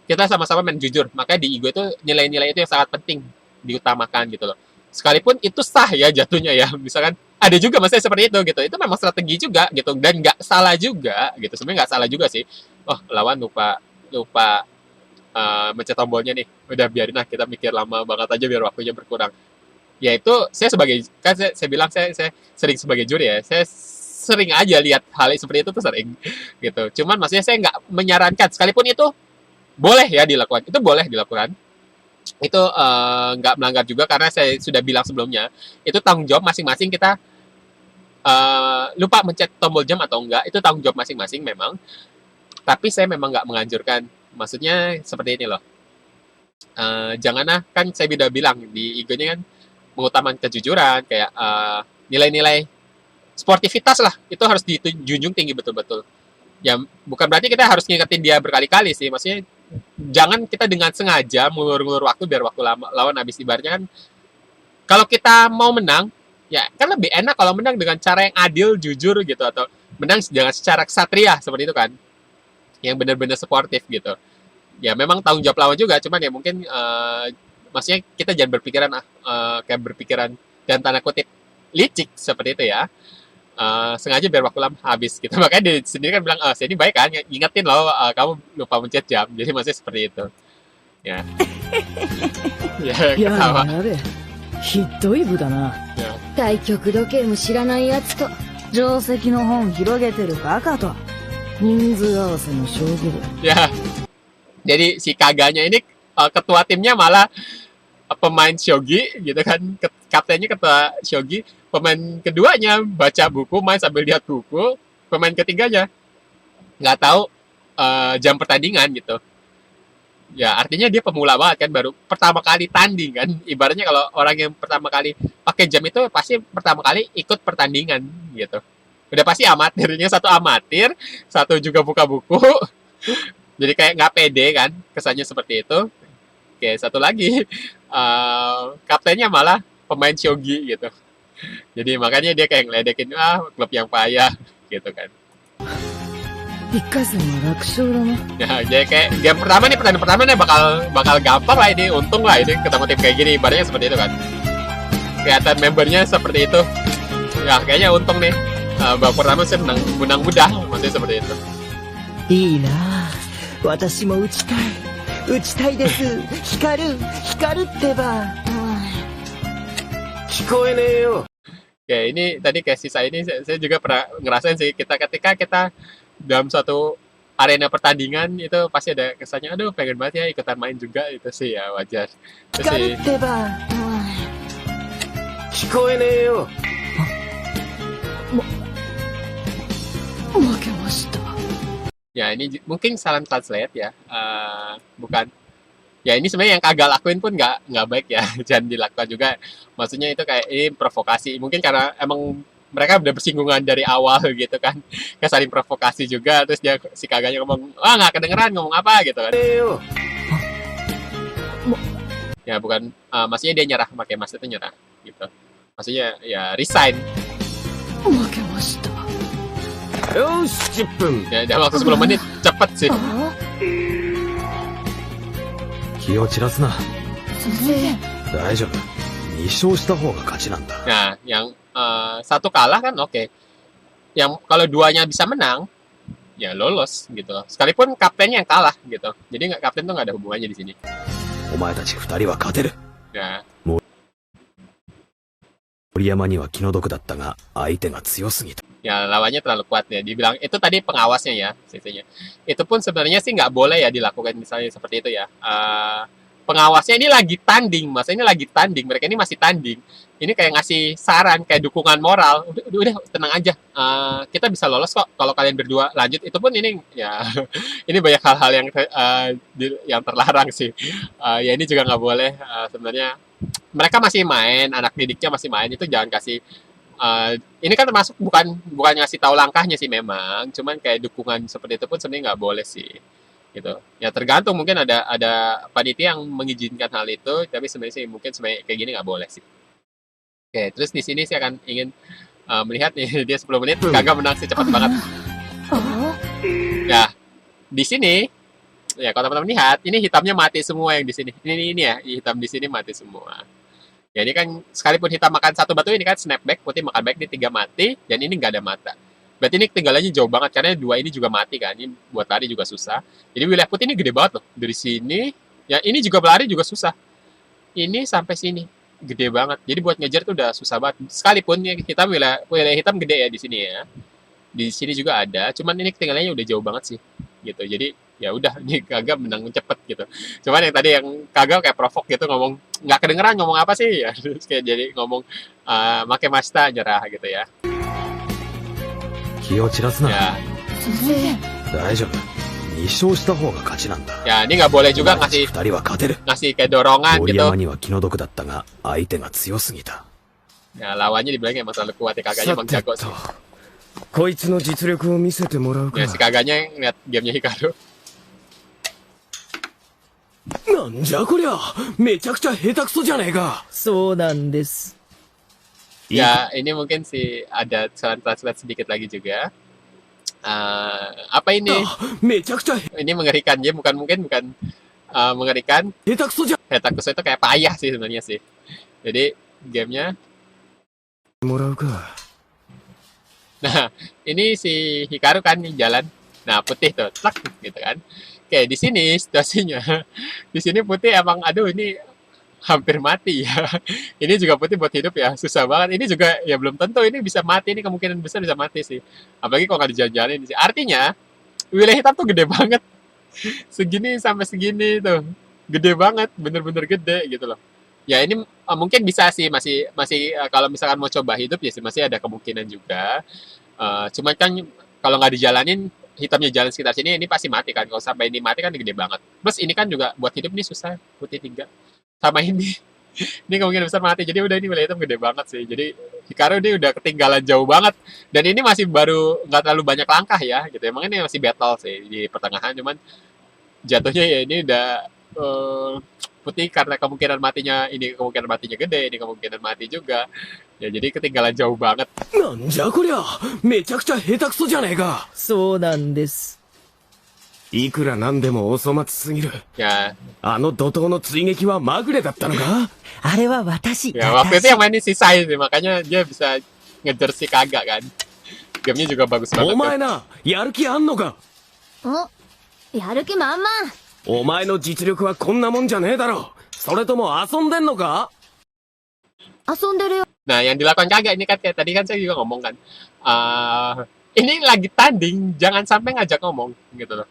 Speaker 1: kita sama-sama main jujur. Makanya di Igo itu nilai-nilai itu yang sangat penting diutamakan gitu loh. Sekalipun itu sah ya jatuhnya ya. Misalkan ada juga maksudnya seperti itu gitu. Itu memang strategi juga gitu dan nggak salah juga gitu. Sebenarnya nggak salah juga sih. Lawan lupa mencet tombolnya nih. Udah biarin lah kita mikir lama banget aja biar waktunya berkurang. Ya itu saya sebagai kan saya bilang saya sering sebagai juri ya. Saya sering aja lihat hal seperti itu tuh sering gitu. Cuman maksudnya saya nggak menyarankan sekalipun itu boleh ya dilakukan. Itu boleh dilakukan. Itu nggak melanggar juga karena saya sudah bilang sebelumnya. Itu tanggung jawab masing-masing kita lupa mencet tombol jam atau enggak. Itu tanggung jawab masing-masing memang. Tapi saya memang nggak menganjurkan. Maksudnya seperti ini loh. Janganlah, kan saya sudah bilang di Igo-nya kan mengutamakan kejujuran. Kayak nilai-nilai sportivitas lah. Itu harus dijunjung tinggi betul-betul. Ya bukan berarti kita harus ngingetin dia berkali-kali sih. Maksudnya jangan kita dengan sengaja mengulur-ulur waktu biar waktu lawan habis. Ibaratnya kan kalau kita mau menang ya kan lebih enak kalau menang dengan cara yang adil, jujur gitu, atau menang dengan secara ksatria seperti itu kan, yang benar-benar sportif gitu. Ya memang tanggung jawab lawan juga, cuman ya mungkin maksudnya kita jangan berpikiran kayak berpikiran dan tanda kutip licik seperti itu ya. Sengaja biar waktu lama habis gitu. Makanya dia sendiri kan bilang, saya ini baik kan, ingetin loh, kamu lupa mencet jam. Jadi maksudnya seperti itu. Ya. Ya,
Speaker 6: いや
Speaker 1: ketawa.
Speaker 6: やべえひどい部だな
Speaker 1: Ya.
Speaker 3: 太極時計も知らないやつと
Speaker 8: 定石の本広げてるバカと
Speaker 6: 人数合わせの将棋部
Speaker 1: Ya. Jadi si kaganya ini ketua timnya malah pemain shogi gitu kan, kaptennya ketua shogi, pemain keduanya baca buku, main sambil lihat buku, pemain ketiganya nggak tahu jam pertandingan gitu. Ya artinya dia pemula banget kan, baru pertama kali tanding kan. Ibaratnya kalau orang yang pertama kali pakai jam itu pasti pertama kali ikut pertandingan gitu. Udah pasti amatirnya, satu amatir, satu juga buka buku. Jadi kayak nggak pede kan, kesannya seperti itu. Oke, satu lagi kaptennya malah pemain shogi gitu. Jadi makanya dia kayak ngeledekin, klub yang payah gitu kan.
Speaker 6: 一回戦は楽勝だな
Speaker 1: Ya, jadi kayak game pertama nih, pertandingan pertama nih bakal gampang lah ini, untung lah ini ketemu tim kayak gini, ibaratnya seperti itu kan. Kelihatan membernya seperti itu. Ya kayaknya untung nih. Babak pertama saya menang mudah, maksudnya seperti itu.
Speaker 5: いいなあ私も打ちたい打ちたいです光る光るってば
Speaker 7: 聞こえねえよ。
Speaker 1: Ya ini tadi kayak sisa ini saya juga pernah ngerasain sih ketika kita dalam suatu arena pertandingan itu pasti ada kesannya aduh pengen banget ya ikutan main juga itu sih ya wajar. Itu
Speaker 5: 光
Speaker 1: sih
Speaker 5: るってば
Speaker 7: 聞こえねえよ。
Speaker 6: 負けました。
Speaker 1: ya ini mungkin salah translate ya bukan ya ini sebenarnya yang kagak lakuin pun nggak baik ya jangan dilakukan juga maksudnya itu kayak ini provokasi mungkin karena emang mereka udah bersinggungan dari awal gitu kan kayak saling provokasi juga terus dia si kagaknya ngomong nggak kedengeran ngomong apa gitu kan
Speaker 7: ねえよ。
Speaker 1: ya bukan maksudnya dia nyerah pakai mas itu nyerah gitu maksudnya ya resign
Speaker 6: 負けました。
Speaker 7: よし、10分。
Speaker 1: ya dalam waktu 10 menit cepet sih
Speaker 7: 気を散らすな。
Speaker 8: 先生。
Speaker 7: 大丈夫。2勝した方が勝ちなんだ。
Speaker 1: nah yang satu kalah kan oke yang kalau duanya bisa menang ya lolos gitu loh sekalipun kaptennya yang kalah gitu jadi nggak kapten tuh nggak ada hubungannya di sini
Speaker 7: お前たち2人は勝てる。
Speaker 1: ya
Speaker 7: 森山には気の毒だったが、相手が強すぎた。
Speaker 1: ya lawannya terlalu kuat ya dibilang itu tadi pengawasnya ya CC-nya itu pun sebenarnya sih nggak boleh ya dilakukan misalnya seperti itu ya pengawasnya ini lagi tanding masa ini lagi tanding mereka ini masih tanding ini kayak ngasih saran kayak dukungan moral udah tenang aja kita bisa lolos kok kalau kalian berdua lanjut itu pun ini ya ini banyak hal-hal yang terlarang sih ya ini juga nggak boleh sebenarnya mereka masih main anak didiknya masih main itu jangan kasih ini kan termasuk bukan ngasih tahu langkahnya sih memang, cuman kayak dukungan seperti itu pun sebenarnya nggak boleh sih, gitu. Ya tergantung mungkin ada panitia yang mengizinkan hal itu, tapi sebenarnya sih mungkin sebenarnya kayak gini nggak boleh sih. Oke, terus di sini saya akan ingin melihat nih dia 10 menit kagak menang sih cepat banget. Ya di sini ya kalau teman-teman lihat ini hitamnya mati semua yang di sini. Ini ya hitam di sini mati semua. Ya ini kan sekalipun hitam makan satu batu ini kan snapback, putih makan back, ini 3 mati, dan ini nggak ada mata. Berarti ini ketinggalannya jauh banget, karena 2 ini juga mati kan, ini buat lari juga susah. Jadi wilayah putih ini gede banget loh, dari sini, ya ini juga berlari juga susah. Ini sampai sini, gede banget. Jadi buat ngejar tuh udah susah banget. Sekalipun ya, hitam wilayah hitam gede ya di sini ya. Di sini juga ada, cuman ini ketinggalannya udah jauh banget sih. Gitu, jadi ya udah ini kagak menang cepet gitu. Cuman yang tadi yang kagak kayak provok gitu ngomong nggak kedengeran ngomong apa sih ya terus kayak jadi ngomong make masta nyerah gitu ya.
Speaker 7: 気を散らすな。
Speaker 1: Ya,
Speaker 8: 先生。
Speaker 7: 大丈夫。2勝した方が勝ちなんだ。
Speaker 1: ya ini nggak boleh
Speaker 7: お
Speaker 1: juga
Speaker 7: 前たち
Speaker 1: ngasih
Speaker 7: 2人は勝てる。
Speaker 1: ngasih kayak dorongan
Speaker 7: 森
Speaker 1: gitu.
Speaker 7: 山には気の毒だったが、相手が強すぎた。
Speaker 1: Ya lawannya dibilang emang terlalu kuat ya kagaknya
Speaker 7: さ
Speaker 1: emang
Speaker 7: て
Speaker 1: jago
Speaker 7: と
Speaker 1: sih.
Speaker 7: こいつの実力を見せてもらうか
Speaker 1: Ya si kagaknya ngeliat gamenya Hikaru.
Speaker 7: なんじゃこりゃ、めちゃくちゃ下手くそじゃねえか。
Speaker 5: そうなんです
Speaker 1: Ya ini mungkin sih ada saran translate sedikit lagi juga. Apa ini?
Speaker 7: めちゃくちゃ
Speaker 1: Ini mengerikan ya bukan mengerikan.
Speaker 7: 下手くそじゃ
Speaker 1: Hetakuso itu kayak payah sih sebenarnya sih. Jadi gamenya.
Speaker 7: もらうか。
Speaker 1: Nah ini si Hikaru kan nih jalan. Nah putih tuh, tlak gitu kan. Kayak di sini situasinya. Di sini putih emang aduh ini hampir mati ya. Ini juga putih buat hidup ya susah banget. Ini juga ya belum tentu ini bisa mati. Ini kemungkinan besar bisa mati sih. Apalagi kalau nggak dijalan-jalanin sih. Artinya wilayah hitam tuh gede banget. Segini sampai segini tuh. Gede banget, bener-bener gede gitu loh. Ya ini mungkin bisa sih masih kalau misalkan mau coba hidup ya sih masih ada kemungkinan juga. Cuman kan kalau nggak dijalanin hitamnya jalan sekitar sini ini pasti mati kan. Kalau sampai ini mati kan gede banget. Plus ini kan juga buat hidup nih susah putih 3 sama ini. Ini kemungkinan besar mati. Jadi udah ini wilayah hitam gede banget sih. Jadi Hikaru ini udah ketinggalan jauh banget. Dan ini masih baru nggak terlalu banyak langkah ya gitu. Emang ini masih battle sih di pertengahan. Cuman jatuhnya ya ini udah putih karena kemungkinan matinya gede. Ini kemungkinan mati juga. Ya jadi ketinggalan jauh banget.
Speaker 7: なんじゃこりゃ、めちゃくちゃ下手くそじゃねえか。
Speaker 5: そうなんです
Speaker 7: いくらなんでもお粗末すぎる。
Speaker 1: Ya,
Speaker 7: あの怒涛の追撃はまぐれだったのか。
Speaker 5: あれは私
Speaker 1: ya waktu itu yang mainin si Sai sih, makanya dia bisa ngejar si kagak kan. Gamenya juga bagus
Speaker 7: お
Speaker 1: banget.
Speaker 7: 前な、やる気あんのか？
Speaker 3: お、やる気満々。
Speaker 7: お前の実力はこんなもんじゃねえだろ。それとも遊んでんのか？
Speaker 3: 遊んでるよ。
Speaker 1: Nah, yang dilakukan kagak ini kan kayak tadi kan saya juga ngomong kan. Ini lagi tanding, jangan sampai ngajak ngomong gitu loh.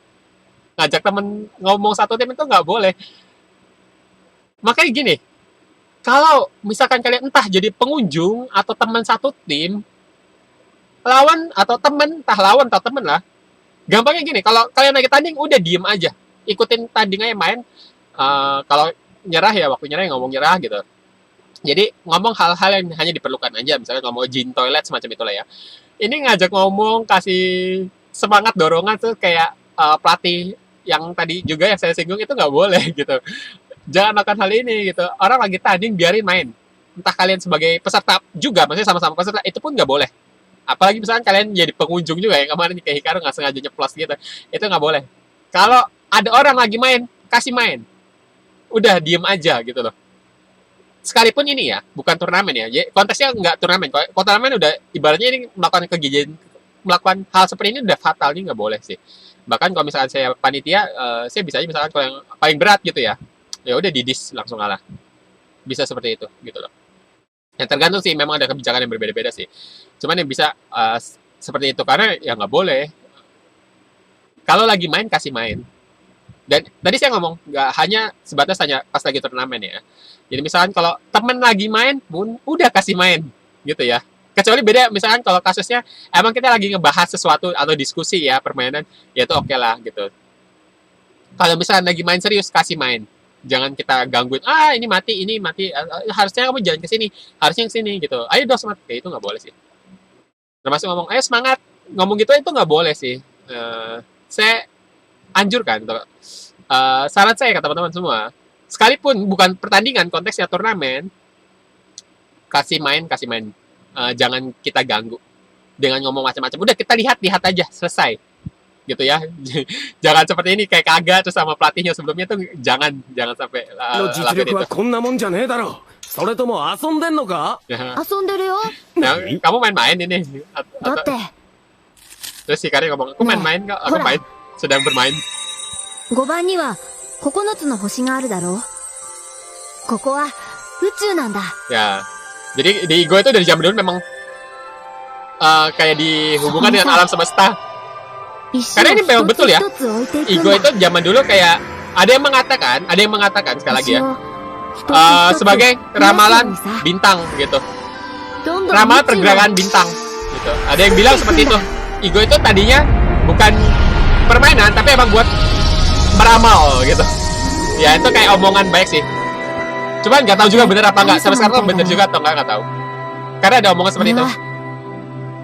Speaker 1: Ngajak temen ngomong satu tim itu nggak boleh. Makanya gini, kalau misalkan kalian entah jadi pengunjung atau teman satu tim, lawan atau temen, entah lawan atau temen lah. Gampangnya gini, kalau kalian lagi tanding udah diem aja, ikutin tanding aja main. Kalau nyerah ya waktu nyerah ya ngomong nyerah gitu. Jadi ngomong hal-hal yang hanya diperlukan aja, misalnya ngomong jin toilet semacam itulah ya. Ini ngajak ngomong, kasih semangat dorongan tuh kayak pelatih yang tadi juga yang saya singgung itu nggak boleh gitu. Jangan lakukan hal ini gitu. Orang lagi tanding biarin main. Entah kalian sebagai peserta juga, maksudnya sama-sama peserta itu pun nggak boleh. Apalagi misalkan kalian jadi pengunjung juga yang kemarin kayak Hikaru nggak sengaja nyeplos gitu, itu nggak boleh. Kalau ada orang lagi main, kasih main. Udah diem aja gitu loh. Sekalipun ini ya, bukan turnamen ya. Jadi kontesnya nggak turnamen. Kalau turnamen udah ibaratnya ini melakukan kegiatan, melakukan hal seperti ini udah fatal, ini nggak boleh sih. Bahkan kalau misalkan saya panitia, saya bisa aja misalkan kalau yang paling berat gitu ya, ya udah didis langsung kalah. Bisa seperti itu gitu loh. Yang tergantung sih, memang ada kebijakan yang berbeda-beda sih. Cuman yang bisa seperti itu karena ya nggak boleh. Kalau lagi main kasih main. Dan tadi saya ngomong nggak hanya sebatas hanya pas lagi turnamen ya. Jadi misalkan kalau temen lagi main pun udah kasih main gitu ya. Kecuali beda misalkan kalau kasusnya emang kita lagi ngebahas sesuatu atau diskusi ya permainan, ya itu oke lah gitu. Kalau misalkan lagi main serius kasih main. Jangan kita gangguin, ini mati, harusnya kamu jalan ke sini, harusnya ke sini gitu. Ayo dong semangat, kayak itu nggak boleh sih. Termasuk ngomong, ayo semangat, ngomong gitu itu nggak boleh sih. Saya anjurkan, saran saya ke teman-teman semua, sekalipun bukan pertandingan, konteksnya turnamen, kasih main, jangan kita ganggu dengan ngomong macam-macam. Udah kita lihat aja, selesai. Gitu ya. Jangan seperti ini kayak kagak terus sama pelatihnya sebelumnya tuh jangan sampai
Speaker 7: の実
Speaker 1: lakuin
Speaker 7: 力
Speaker 1: itu.
Speaker 7: はこんなもんじゃねえだろ。それとも遊んでんのか？
Speaker 1: Ya.
Speaker 3: 遊んでるよ。
Speaker 1: Nah, kamu main-main ini.
Speaker 3: だって、
Speaker 1: Terus si Kari ngomong, aku main-main kok, aku main, sedang bermain.
Speaker 3: 5番には9つの星があるだろう。ここは宇宙なんだ。
Speaker 1: Ya. Jadi di Igo itu dari zaman dulu memang kayak dihubungkan dengan alam semesta. Karena ini memang betul ya.
Speaker 3: 一つ置いていくん
Speaker 1: Igo
Speaker 3: だ。
Speaker 1: itu zaman dulu kayak ada yang mengatakan sekali lagi ya,
Speaker 3: 星を一つ一つ
Speaker 1: sebagai
Speaker 3: 増やすよう
Speaker 1: ramalan
Speaker 3: にさ。
Speaker 1: bintang gitu.
Speaker 3: どんどん
Speaker 1: Ramalan
Speaker 3: 宇宙の
Speaker 1: pergerakan bintang gitu. Ada yang bilang seperti itu. Igo itu tadinya bukan permainan tapi emang buat meramal gitu. Ya itu kayak omongan baik sih. Cuman nggak tahu juga bener apa nggak. Sampai sekarang bener juga atau nggak tahu. Karena ada omongan seperti itu.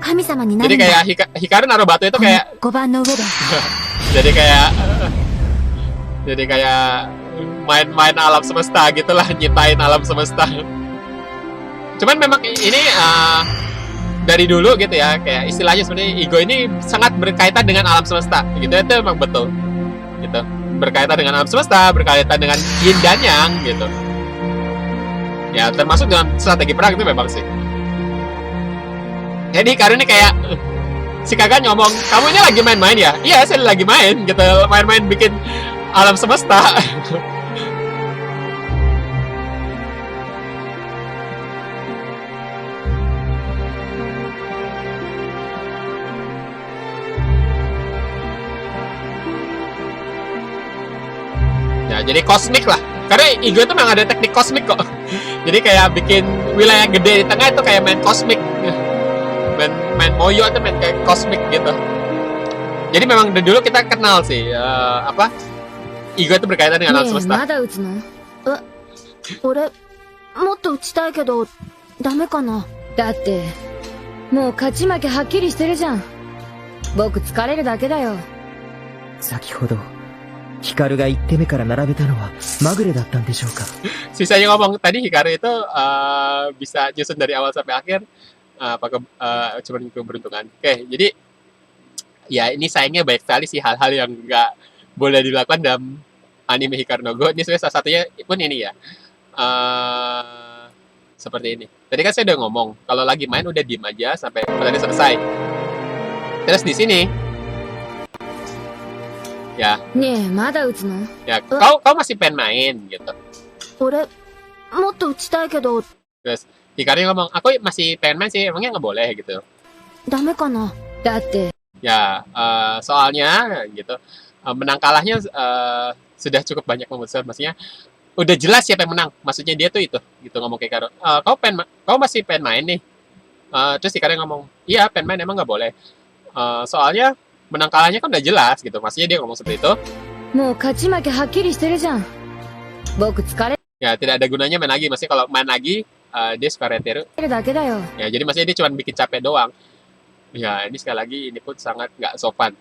Speaker 3: 神様にな
Speaker 1: Jadi
Speaker 3: るんだ。
Speaker 1: kayak Hikaru naruh batu itu
Speaker 3: この
Speaker 1: kayak
Speaker 3: 5番の上で。
Speaker 1: jadi kayak main-main alam semesta gitulah, nyiptain alam semesta. Cuman memang ini dari dulu gitu ya, kayak istilahnya seperti Igo ini sangat berkaitan dengan alam semesta gitu, itu memang betul gitu, berkaitan dengan alam semesta, berkaitan dengan yin dan yang gitu ya, termasuk dengan strategi perang itu memang sih. Jadi Hikaru ini kayak si kakak ngomong, kamu ini lagi main-main ya? Iya, saya lagi main gitu, main-main bikin alam semesta. Ya, jadi kosmik lah. Karena Igo itu memang ada teknik kosmik kok. Jadi kayak bikin wilayah gede di tengah itu kayak main kosmik. Main moyo atau main kayak kosmik gitu. Jadi memang dari dulu kita kenal sih Igo itu berkaitan dengan alam
Speaker 3: ねえ、
Speaker 1: semesta.
Speaker 3: まだ打つの？俺、もっと打ちたいけど、ダメかな。だって、もう勝ち負けはっきりしてるじゃん。僕疲れるだけだよ。
Speaker 5: 先ほど、ヒカルが1手目から並べたのはまぐれだったんでしょうか。
Speaker 1: Sisanya ngomong tadi Hikaru itu bisa nyusun dari awal sampai akhir, cuma keberuntungan. Oke, jadi ya ini sayangnya banyak sekali sih hal-hal yang nggak boleh dilakukan dalam anime Hikaru no Go. Ini sebenarnya salah satunya pun ini ya. Seperti ini. Tadi kan saya udah ngomong, kalau lagi main udah diem aja sampai pertandingan selesai. Terus di sini, ya,
Speaker 3: ねえ、まだ打つの？
Speaker 1: ya kau masih pengen main gitu.
Speaker 3: 俺、もっと打ちたいけど、
Speaker 1: Terus Hikari ngomong, aku masih pengen main sih, emangnya nggak boleh gitu.
Speaker 3: ダメかな？だって、
Speaker 1: Ya, soalnya gitu, menang kalahnya sudah cukup banyak memutuskan. Maksudnya udah jelas siapa yang menang. Maksudnya dia tuh itu, gitu ngomong ke Hikaru. Kau masih pengen main nih? Terus Hikaru ngomong, iya pengen main emang nggak boleh. Soalnya menang kalahnya kan udah jelas gitu. Maksudnya dia ngomong seperti itu.
Speaker 3: もう勝ち負けはっきりしてるじゃん。僕疲れ
Speaker 1: Ya tidak ada gunanya main lagi. Maksudnya kalau main lagi dia suka reteru.
Speaker 3: るだけだよ。
Speaker 1: Ya jadi maksudnya dia cuma bikin capek doang. Ya ini sekali lagi ini pun sangat nggak sopan.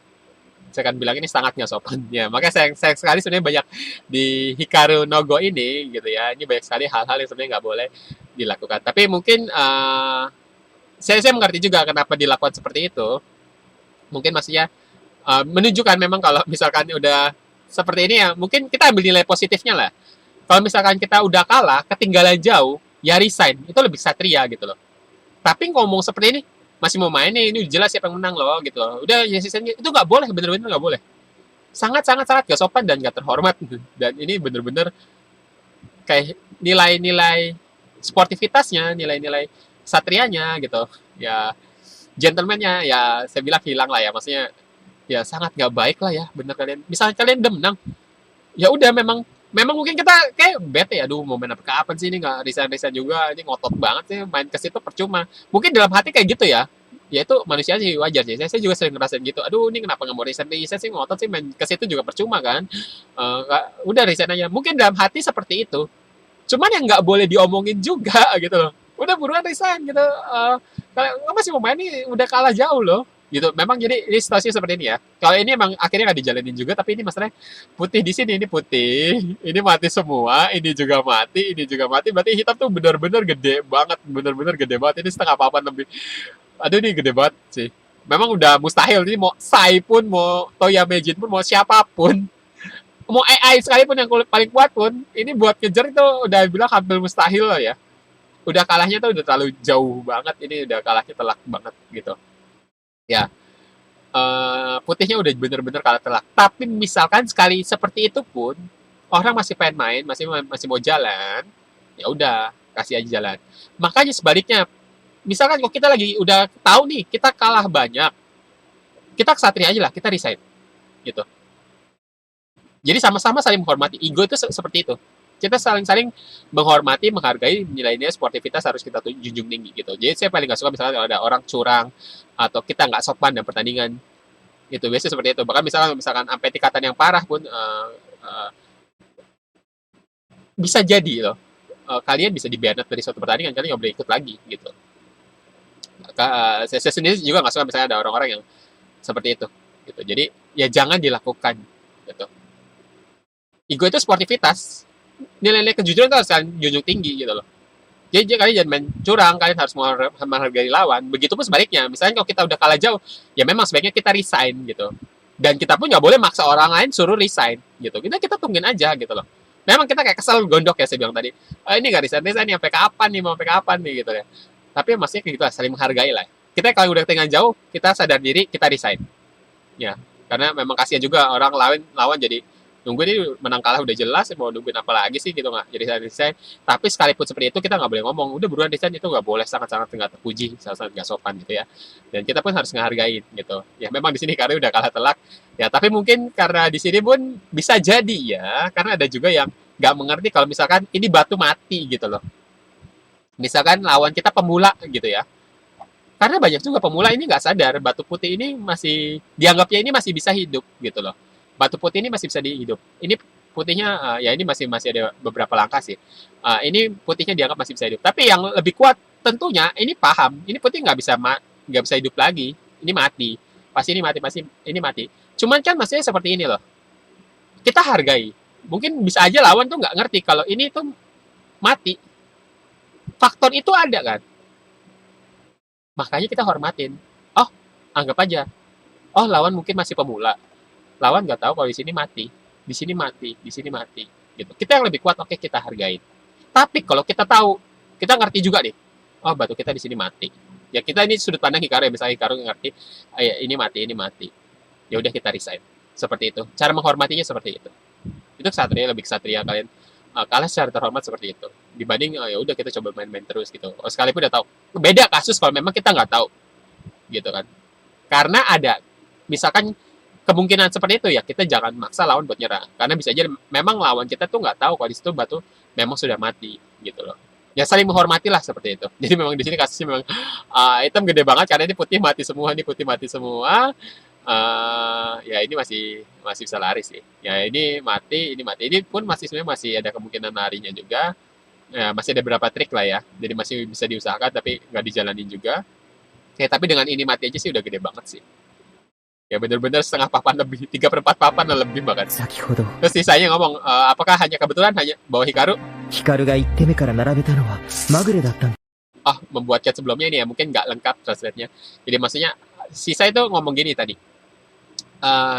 Speaker 1: Saya akan bilang ini sangat nggak sopan. Ya makanya sayang sekali sebenarnya banyak di Hikaru no Go ini gitu ya. Ini banyak sekali hal-hal yang sebenarnya nggak boleh dilakukan. Tapi mungkin saya mengerti juga kenapa dilakukan seperti itu. Mungkin maksudnya menunjukkan memang kalau misalkan udah seperti ini ya mungkin kita ambil nilai positifnya lah. Kalau misalkan kita udah kalah, ketinggalan jauh, ya resign. Itu lebih satria gitu loh. Tapi ngomong seperti ini, masih mau main nih, ini jelas siapa yang menang loh gitu loh. Udah ya sisanya itu nggak boleh, bener-bener nggak boleh. Sangat gak sopan dan gak terhormat. Dan ini bener-bener kayak nilai-nilai sportivitasnya, nilai-nilai satrianya gitu. Ya gentleman-nya ya saya bilang hilang lah ya. Maksudnya ya sangat nggak baik lah ya, bener kalian. Misalnya kalian udah menang, ya udah memang mungkin kita kayak bete ya, aduh mau main apa kapan sih ini nggak resign juga, ini ngotot banget sih main ke situ percuma. Mungkin dalam hati kayak gitu ya itu manusia sih wajar sih. Saya juga sering ngerasain gitu, aduh ini kenapa nggak mau resign sih ngotot sih main ke situ juga percuma kan. Udah resign aja. Mungkin dalam hati seperti itu, cuman yang nggak boleh diomongin juga gitu loh. Udah buruan resign gitu. Kalau masih mau main nih udah kalah jauh loh gitu. Memang jadi ini situasi seperti ini ya. Kalau ini emang akhirnya nggak dijalanin juga, tapi ini masalahnya putih di sini, ini putih, ini mati semua, ini juga mati, berarti hitam tuh benar-benar gede banget, ini setengah papan lebih. Aduh ini gede banget sih. Memang udah mustahil ini mau Sai pun, mau Toyamejin pun, mau siapapun, mau AI sekalipun yang paling kuat pun, ini buat ngejar itu udah bilang hampir mustahil lah ya. Udah kalahnya tuh udah terlalu jauh banget, ini udah kalahnya telak banget gitu. Ya, putihnya udah bener-bener kalah telak. Tapi misalkan sekali seperti itu pun orang masih pengen main, masih mau jalan, ya udah kasih aja jalan. Makanya sebaliknya, misalkan kalau kita lagi udah tahu nih kita kalah banyak, kita kesatria aja lah, kita resign, gitu. Jadi sama-sama saling menghormati. Ego itu seperti itu. Kita saling-saling menghormati, menghargai nilai-nilai sportivitas harus kita junjung tinggi gitu. Jadi saya paling nggak suka misalnya kalau ada orang curang atau kita nggak sopan dalam pertandingan. Itu biasanya seperti itu. Bahkan misalkan sampai tingkatan yang parah pun bisa jadi loh. Kalian bisa di-banned dari suatu pertandingan, kalian nggak boleh ikut lagi gitu. Saya sendiri juga nggak suka misalnya ada orang-orang yang seperti itu. Gitu. Jadi ya jangan dilakukan. Gitu. Ego itu sportivitas. Nilai-nilai kejujuran itu harus kalian junjung tinggi gitu loh. Jadi kalian jangan main curang, kalian harus menghargai lawan. Begitupun sebaliknya, misalnya kalau kita udah kalah jauh, ya memang sebaiknya kita resign gitu. Dan kita pun nggak boleh maksa orang lain suruh resign gitu. Kita tungguin aja gitu loh. Memang kita kayak kesel gondok ya saya bilang tadi. Ini nggak resign nih sampai kapan nih gitu ya. Tapi maksudnya kayak gitu lah, saling menghargai lah. Kita kalau udah ketinggalan jauh, kita sadar diri, kita resign. Ya, karena memang kasihan juga orang lawan jadi nunggu ini menang kalah udah jelas, mau nungguin apa lagi sih gitu nggak jadi resign. Tapi sekalipun seperti itu kita nggak boleh ngomong udah buruan resign, itu nggak boleh, sangat nggak terpuji, sangat nggak sopan gitu ya. Dan kita pun harus menghargai gitu ya. Memang di sini karena udah kalah telak ya, tapi mungkin karena di sini pun bisa jadi ya, karena ada juga yang nggak mengerti kalau misalkan ini batu mati gitu loh. Misalkan lawan kita pemula gitu ya, karena banyak juga pemula ini nggak sadar batu putih ini masih dianggapnya ini masih bisa hidup gitu loh. Batu putih ini masih bisa dihidup. Ini putihnya ya ini masih ada beberapa langkah sih. Ini putihnya dianggap masih bisa hidup. Tapi yang lebih kuat tentunya ini paham. Ini putih nggak bisa hidup lagi. Ini mati. Pasti ini mati. Cuman kan maksudnya seperti ini loh. Kita hargai. Mungkin bisa aja lawan tuh nggak ngerti kalau ini tuh mati. Faktor itu ada kan. Makanya kita hormatin. Oh, anggap aja. Oh, lawan mungkin masih pemula. Lawan nggak tahu kalau di sini mati, gitu. Kita yang lebih kuat, oke kita hargain. Tapi kalau kita tahu kita ngerti juga nih, oh batu kita di sini mati. Ya kita ini sudut pandang Hikaru ya, misalnya Hikaru ngerti, ini mati. Ya udah kita resign. Seperti itu. Cara menghormatinya seperti itu. Itu kesatria, lebih kesatria kalian kalah secara terhormat seperti itu. Dibanding ya udah kita coba main-main terus gitu. Sekalipun udah tahu. Beda kasus kalau memang kita nggak tahu. Gitu kan. Karena ada misalkan kemungkinan seperti itu ya, kita jangan maksa lawan buat nyerah. Karena bisa aja memang lawan kita tuh nggak tahu kalau di situ batu memang sudah mati gitu loh. Ya saling menghormati lah seperti itu. Jadi memang di sini kasusnya memang hitam gede banget karena ini putih mati semua, ya ini masih bisa lari sih. Ya ini mati. Ini pun masih sebenarnya masih ada kemungkinan larinya juga. Ya, masih ada beberapa trik lah ya. Jadi masih bisa diusahakan tapi nggak dijalanin juga. Ya tapi dengan ini mati aja sih udah gede banget sih. Ya bener-bener setengah papan lebih, 3/4 papan lebih bahkan.
Speaker 5: 先ほど
Speaker 1: Terus sisanya ngomong, apakah hanya kebetulan hanya bawa Hikaru?
Speaker 5: 光が1手目から並べたのはまぐれだったんだ。
Speaker 1: Membuat chat sebelumnya ini ya mungkin nggak lengkap translate-nya. Jadi maksudnya sisa itu ngomong gini tadi.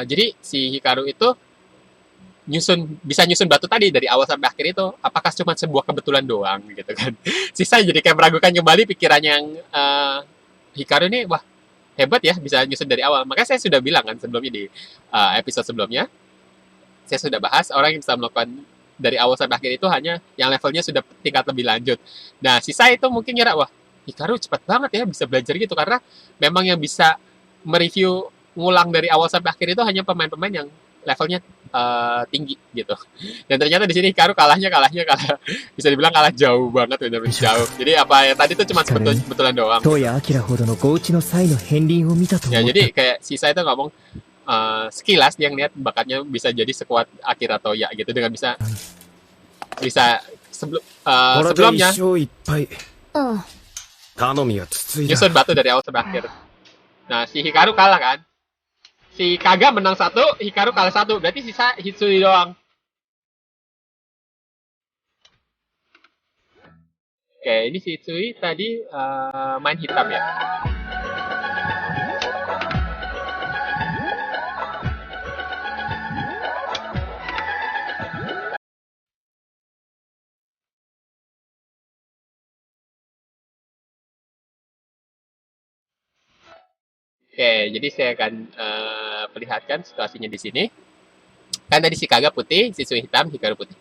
Speaker 1: Jadi si Hikaru itu bisa nyusun batu tadi dari awal sampai akhir itu. Apakah cuma sebuah kebetulan doang gitu kan? Sisa jadi kayak meragukan kembali pikirannya yang Hikaru ini, wah hebat ya bisa nyusun dari awal. Makanya saya sudah bilang kan sebelumnya di episode sebelumnya, saya sudah bahas orang yang bisa melakukan dari awal sampai akhir itu hanya yang levelnya sudah tingkat lebih lanjut. Nah, sisa itu mungkin ngira, wah, Hikaru cepat banget ya bisa belajar gitu, karena memang yang bisa mereview ngulang dari awal sampai akhir itu hanya pemain-pemain yang levelnya tinggi gitu. Dan ternyata di sini Hikaru kalah bisa dibilang kalah jauh banget, benar-benar jauh. Jadi apa yang tadi itu cuma kebetulan doang.
Speaker 5: 東谷明ほどのご打ちの際の片鱗を見たと
Speaker 1: Ya
Speaker 5: 思った
Speaker 1: jadi kayak sisa itu ngomong sekilas dia ngeliat bakatnya bisa jadi sekuat Akira Toya gitu dengan bisa sebelumnya
Speaker 7: 勝1敗。
Speaker 3: うん。
Speaker 7: 頼みは筒井だ。
Speaker 1: nyusun batu dari awal sampai akhir. Nah si Hikaru kalah kan, si Kaga menang 1, Hikaru kalah 1, berarti sisa Hitsui doang. Oke, ini si Hitsui tadi main hitam ya. Oke, jadi saya akan perlihatkan situasinya di sini. Kan tadi si Kaga putih, si Sui hitam, Hikaru putih.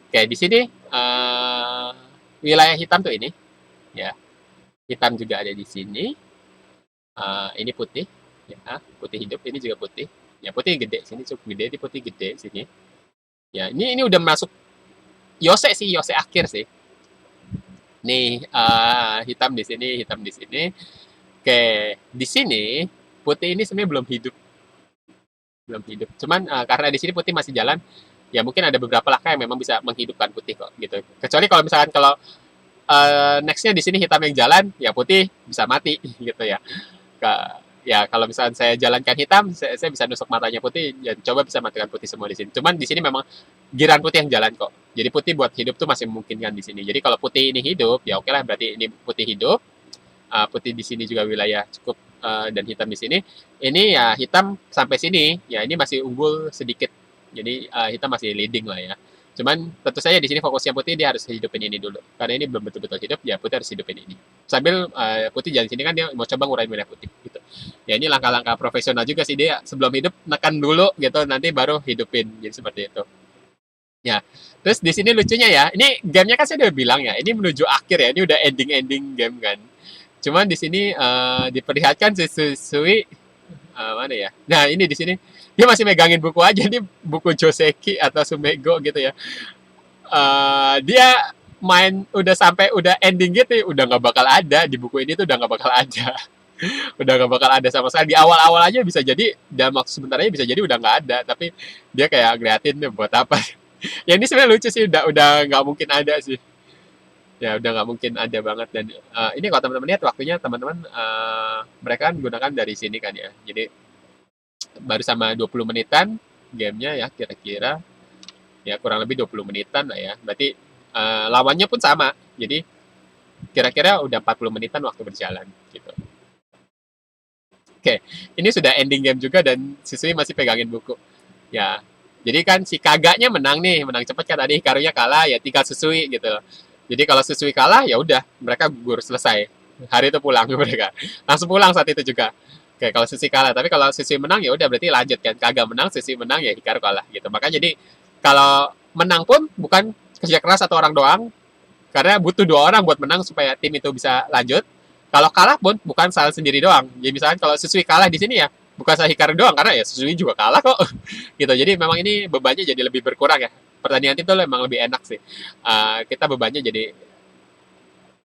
Speaker 1: Oke, di sini wilayah hitam tuh ini, ya. Hitam juga ada di sini. Ini putih, ya, putih hidup. Ini juga putih. Ya, putih gede. Sini cukup gede, ini putih gede sini. Ya, ini udah masuk Yose sih, Yose akhir sih. Nih, hitam di sini, hitam di sini. Oke, di sini putih ini sebenarnya belum hidup. Cuman karena di sini putih masih jalan, ya mungkin ada beberapa langkah yang memang bisa menghidupkan putih kok gitu. Kecuali kalau misalkan nextnya di sini hitam yang jalan, ya putih bisa mati gitu ya. Ya kalau misalkan saya jalankan hitam, saya bisa nusuk matanya putih, dan coba bisa matikan putih semua di sini. Cuman di sini memang giran putih yang jalan kok. Jadi putih buat hidup tuh masih memungkinkan di sini. Jadi kalau putih ini hidup, ya oke lah berarti ini putih hidup. Putih di sini juga wilayah cukup dan hitam di sini. Ini ya hitam sampai sini, ya ini masih unggul sedikit. Jadi hitam masih leading lah ya. Cuman tentu saja di sini fokusnya putih dia harus hidupin ini dulu. Karena ini belum betul-betul hidup, ya putih harus hidupin ini. Sambil putih jalan sini kan dia mau coba ngurangin wilayah putih gitu. Ya ini langkah-langkah profesional juga sih, dia sebelum hidup nekan dulu gitu, nanti baru hidupin. Jadi seperti itu. Ya, terus di sini lucunya ya, ini gamenya kan saya udah bilang ya, ini menuju akhir ya, ini udah ending game kan. Cuman di sini diperlihatkan si Sui mana ya? Nah ini di sini dia masih megangin buku aja, ini buku Joseki atau Sumego gitu ya. Dia main udah sampai udah ending gitu, udah nggak bakal ada di buku ini tuh, udah nggak bakal ada, udah nggak bakal ada sama sekali. Di awal-awal aja bisa jadi, dalam waktu sebentar aja bisa jadi udah nggak ada, tapi dia kayak ngeliatin buat apa? Ya ini sebenarnya lucu sih, udah nggak mungkin ada sih. Ya udah nggak mungkin ada banget. Dan ini kalau teman-teman lihat waktunya, teman-teman mereka kan gunakan dari sini kan ya, jadi baru sama 20 menitan gamenya ya, kira-kira ya kurang lebih 20 menitan lah ya, berarti lawannya pun sama, jadi kira-kira udah 40 menitan waktu berjalan gitu. Oke, ini sudah ending game juga dan Sisui masih pegangin buku ya. Jadi kan si Kaganya menang nih, menang cepat kan, tadi Hikarunya kalah ya, tinggal Sisui gitu. Jadi kalau Shisui kalah ya udah mereka gugur, selesai. Hari itu pulang mereka. Langsung pulang saat itu juga. Oke, kalau Shisui kalah, tapi kalau Shisui menang ya udah berarti lanjut kan. Kagak menang, Shisui menang ya Hikaru kalah gitu. Makanya jadi kalau menang pun bukan kerja keras satu orang doang, karena butuh dua orang buat menang supaya tim itu bisa lanjut. Kalau kalah pun bukan salah sendiri doang. Jadi misalkan kalau Shisui kalah di sini ya bukan salah Hikaru doang, karena ya Shisui juga kalah kok. Gitu. Jadi memang ini bebannya jadi lebih berkurang ya. Pertandingan tim itu memang lebih enak sih. Kita bebannya jadi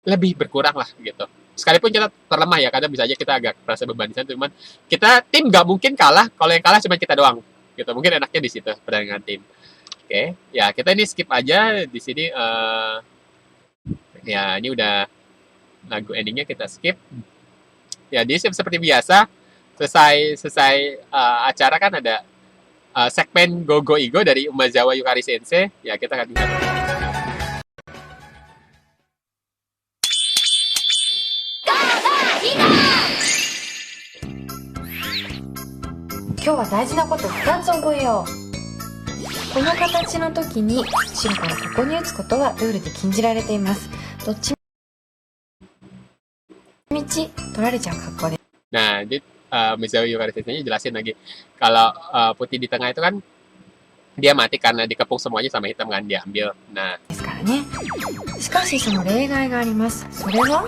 Speaker 1: lebih berkurang lah gitu. Sekalipun kita terlemah ya, kadang bisa aja kita agak merasa beban di sana, cuman kita tim nggak mungkin kalah kalau yang kalah cuma kita doang gitu. Mungkin enaknya di situ pertandingan tim. Oke, ya kita ini skip aja di sini. Ya ini udah lagu endingnya kita skip. Ya di seperti biasa selesai acara kan ada segmen Go Go Igo dari Umezawa Yukari Sensei. Ya kita akan lihat.
Speaker 8: 今日は大事なこと2つ覚えよう。この形の時に白からここに打つことはルールで禁じられています。どっちみち取られちゃう格好で。
Speaker 1: Nah, di Umezawa Yukari Sensei jelasin lagi. Kalau putih di tengah itu kan dia mati karena dikepung semuanya sama hitam kan, diambil. Nah,
Speaker 8: ですからね。しかしその例外があります。それは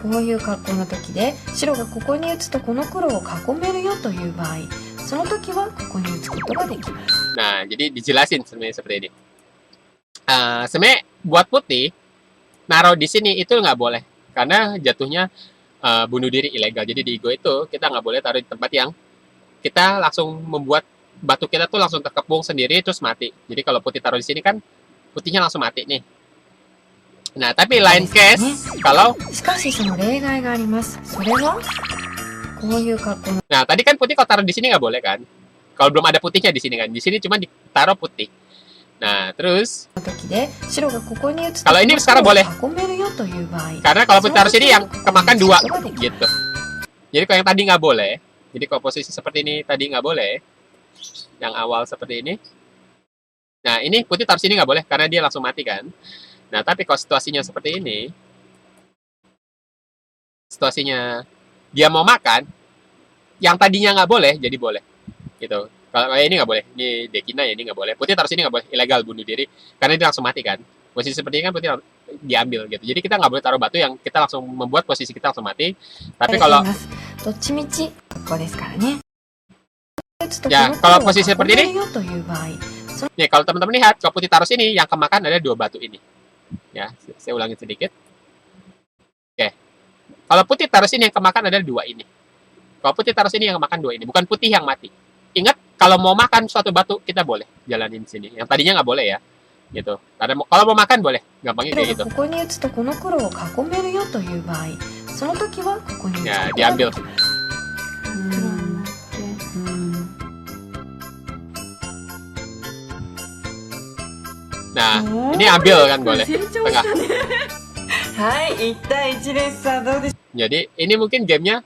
Speaker 8: こういう格好の時で白がここに打つとこの黒を囲めるよという場合、その時はここに打つことができます。
Speaker 1: nah jadi dijelasin sebenarnya seperti ini. Sebenarnya buat putih naruh di sini itu nggak boleh karena jatuhnya bunuh diri ilegal. Jadi di Igo itu kita nggak boleh taruh di tempat yang kita langsung membuat batu kita tuh langsung terkepung sendiri terus mati. Jadi kalau putih taruh di sini kan putihnya langsung mati nih. Nah, tapi lain case kalau
Speaker 8: しかしその例外があります。それはこういう格好の
Speaker 1: nah tadi kan putih kalau taruh di sini nggak boleh kan? Kalau belum ada putihnya di sini kan. Di sini cuma ditaruh putih. Nah, terus
Speaker 8: 時で白がここに打つと
Speaker 1: kalau ini
Speaker 8: こ
Speaker 1: sekarang
Speaker 8: の黒
Speaker 1: boleh.
Speaker 8: を囲めるよという場合、
Speaker 1: Karena kalau putih taruh sini yang kemakan dua gitu. Jadi kalau yang tadi nggak boleh, jadi kalau posisi seperti ini tadi nggak boleh, yang awal seperti ini. Nah ini putih taruh sini nggak boleh karena dia langsung mati kan. Nah tapi kalau situasinya seperti ini, situasinya dia mau makan, yang tadinya nggak boleh jadi boleh, gitu. Kalau ini nggak boleh, ini Dekina ya ini nggak boleh. Putih taruh sini nggak boleh, ilegal bunuh diri karena dia langsung mati kan. Posisi seperti ini kan putih diambil gitu. Jadi kita nggak boleh taruh batu yang kita langsung membuat posisi kita langsung mati. Tapi kalau
Speaker 8: どっちみち格好ですからね。
Speaker 1: ya kalau posisi seperti ini,
Speaker 8: よという場合、
Speaker 1: nih kalau teman-teman lihat kalau putih taruh sini yang kemakan ada dua batu ini. Ya, saya ulangin sedikit. Oke. Kalau putih taruh sini yang kemakan ada dua ini. Kalau putih taruh sini yang kemakan dua ini, bukan putih yang mati. Ingat kalau mau makan suatu batu kita boleh jalanin sini. Yang tadinya nggak boleh ya. Gitu. Karena kalau mau makan boleh, gampangnya kayak gitu.
Speaker 8: ここに打つとこの黒を囲めるよという場合、その時はここに打つ
Speaker 1: Ya,
Speaker 8: ことがで
Speaker 1: diambil.
Speaker 8: きます。
Speaker 1: Nah, ini ambil kan boleh. Tengah.
Speaker 4: はい、1対1です。さあ、どうでしょう。
Speaker 1: Jadi ini mungkin gamenya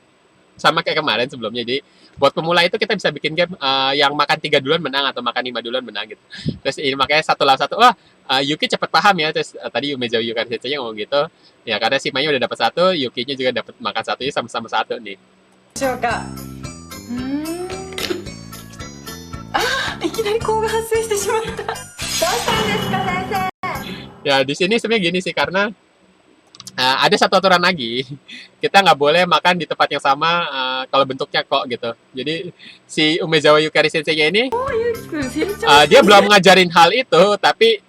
Speaker 1: sama kayak kemarin sebelumnya. Jadi buat pemula itu kita bisa bikin game yang makan 3 duluan menang atau makan 5 duluan menang gitu. Terus ini makanya satu lawan satu. Wah, Yuki cepet paham ya. Terus tadi Umezawa Yukari Sensei ngomong gitu. Ya karena si Maya udah dapat satu, Yukinya juga dapat makan satu, ya sama-sama satu nih.
Speaker 4: しょうか。いきなりコウが発生してしまった。
Speaker 1: Ya di sini sebenarnya gini sih karena ada satu aturan lagi. Kita nggak boleh makan di tempat yang sama kalau bentuknya kok gitu. Jadi si Umezawa Yukari Sensei ini dia belum ngajarin hal itu, tapi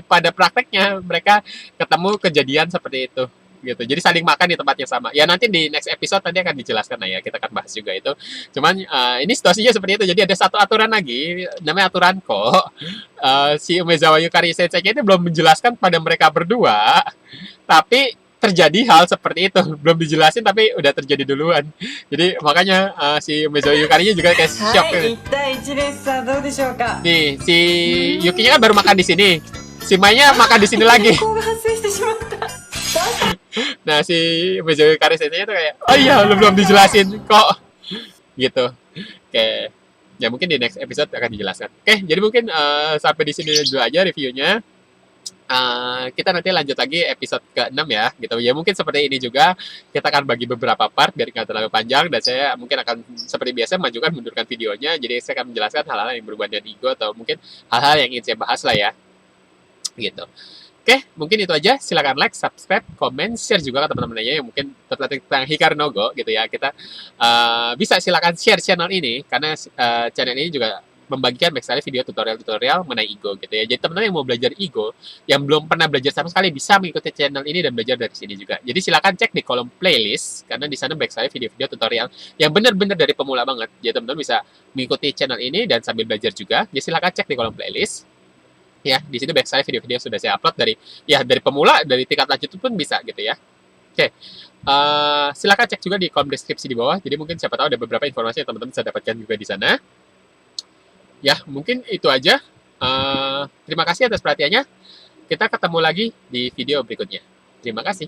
Speaker 1: pada prakteknya mereka ketemu kejadian seperti itu gitu. Jadi saling makan di tempat yang sama. Ya nanti di next episode nanti akan dijelaskan lah ya, kita akan bahas juga itu. Cuman ini situasinya seperti itu. Jadi ada satu aturan lagi, namanya aturan kok. Si Umezawa Yukari Sensei itu belum menjelaskan pada mereka berdua, tapi terjadi hal seperti itu. Belum dijelasin tapi udah terjadi duluan. Jadi makanya si Umezawa Yukarinya juga kayak
Speaker 4: は
Speaker 1: shock.
Speaker 4: い、1対1です。さあ、どうでしょうか。
Speaker 1: Nih, si Yukinya kan baru makan di sini. Si Maya makan di sini lagi.
Speaker 4: コウが発生してしまった。
Speaker 1: Nah, si Umezawa Yukari Sensei itu kayak, oh iya, belum dijelasin kok. Gitu. Oke. Ya mungkin di next episode akan dijelaskan. Oke, jadi mungkin sampai di sini dulu aja reviewnya. kita nanti lanjut lagi episode ke-6 ya, gitu. Ya mungkin seperti ini juga, kita akan bagi beberapa part biar nggak terlalu panjang, dan saya mungkin akan seperti biasa majukan mundurkan videonya, jadi saya akan menjelaskan hal-hal yang berhubungan dengan ego atau mungkin hal-hal yang ingin saya bahas lah ya, gitu. Oke, mungkin itu aja. Silakan like, subscribe, komen, share juga ke teman-teman lainnya yang mungkin tertarik tentang Hikaru no Go gitu ya. Kita bisa silakan share channel ini karena channel ini juga membagikan banyak sekali video tutorial-tutorial mengenai ego gitu ya. Jadi teman-teman yang mau belajar ego, yang belum pernah belajar sama sekali bisa mengikuti channel ini dan belajar dari sini juga. Jadi silakan cek di kolom playlist karena di sana banyak sekali video-video tutorial yang benar-benar dari pemula banget. Jadi teman-teman bisa mengikuti channel ini dan sambil belajar juga. Jadi silakan cek di kolom playlist. Ya, di situ banyak sekali video-video yang sudah saya upload dari pemula, dari tingkat lanjut pun bisa gitu ya. Oke. Silakan cek juga di kolom deskripsi di bawah. Jadi mungkin siapa tahu ada beberapa informasi yang teman-teman bisa dapatkan juga di sana. Ya, mungkin itu aja. Terima kasih atas perhatiannya. Kita ketemu lagi di video berikutnya. Terima kasih.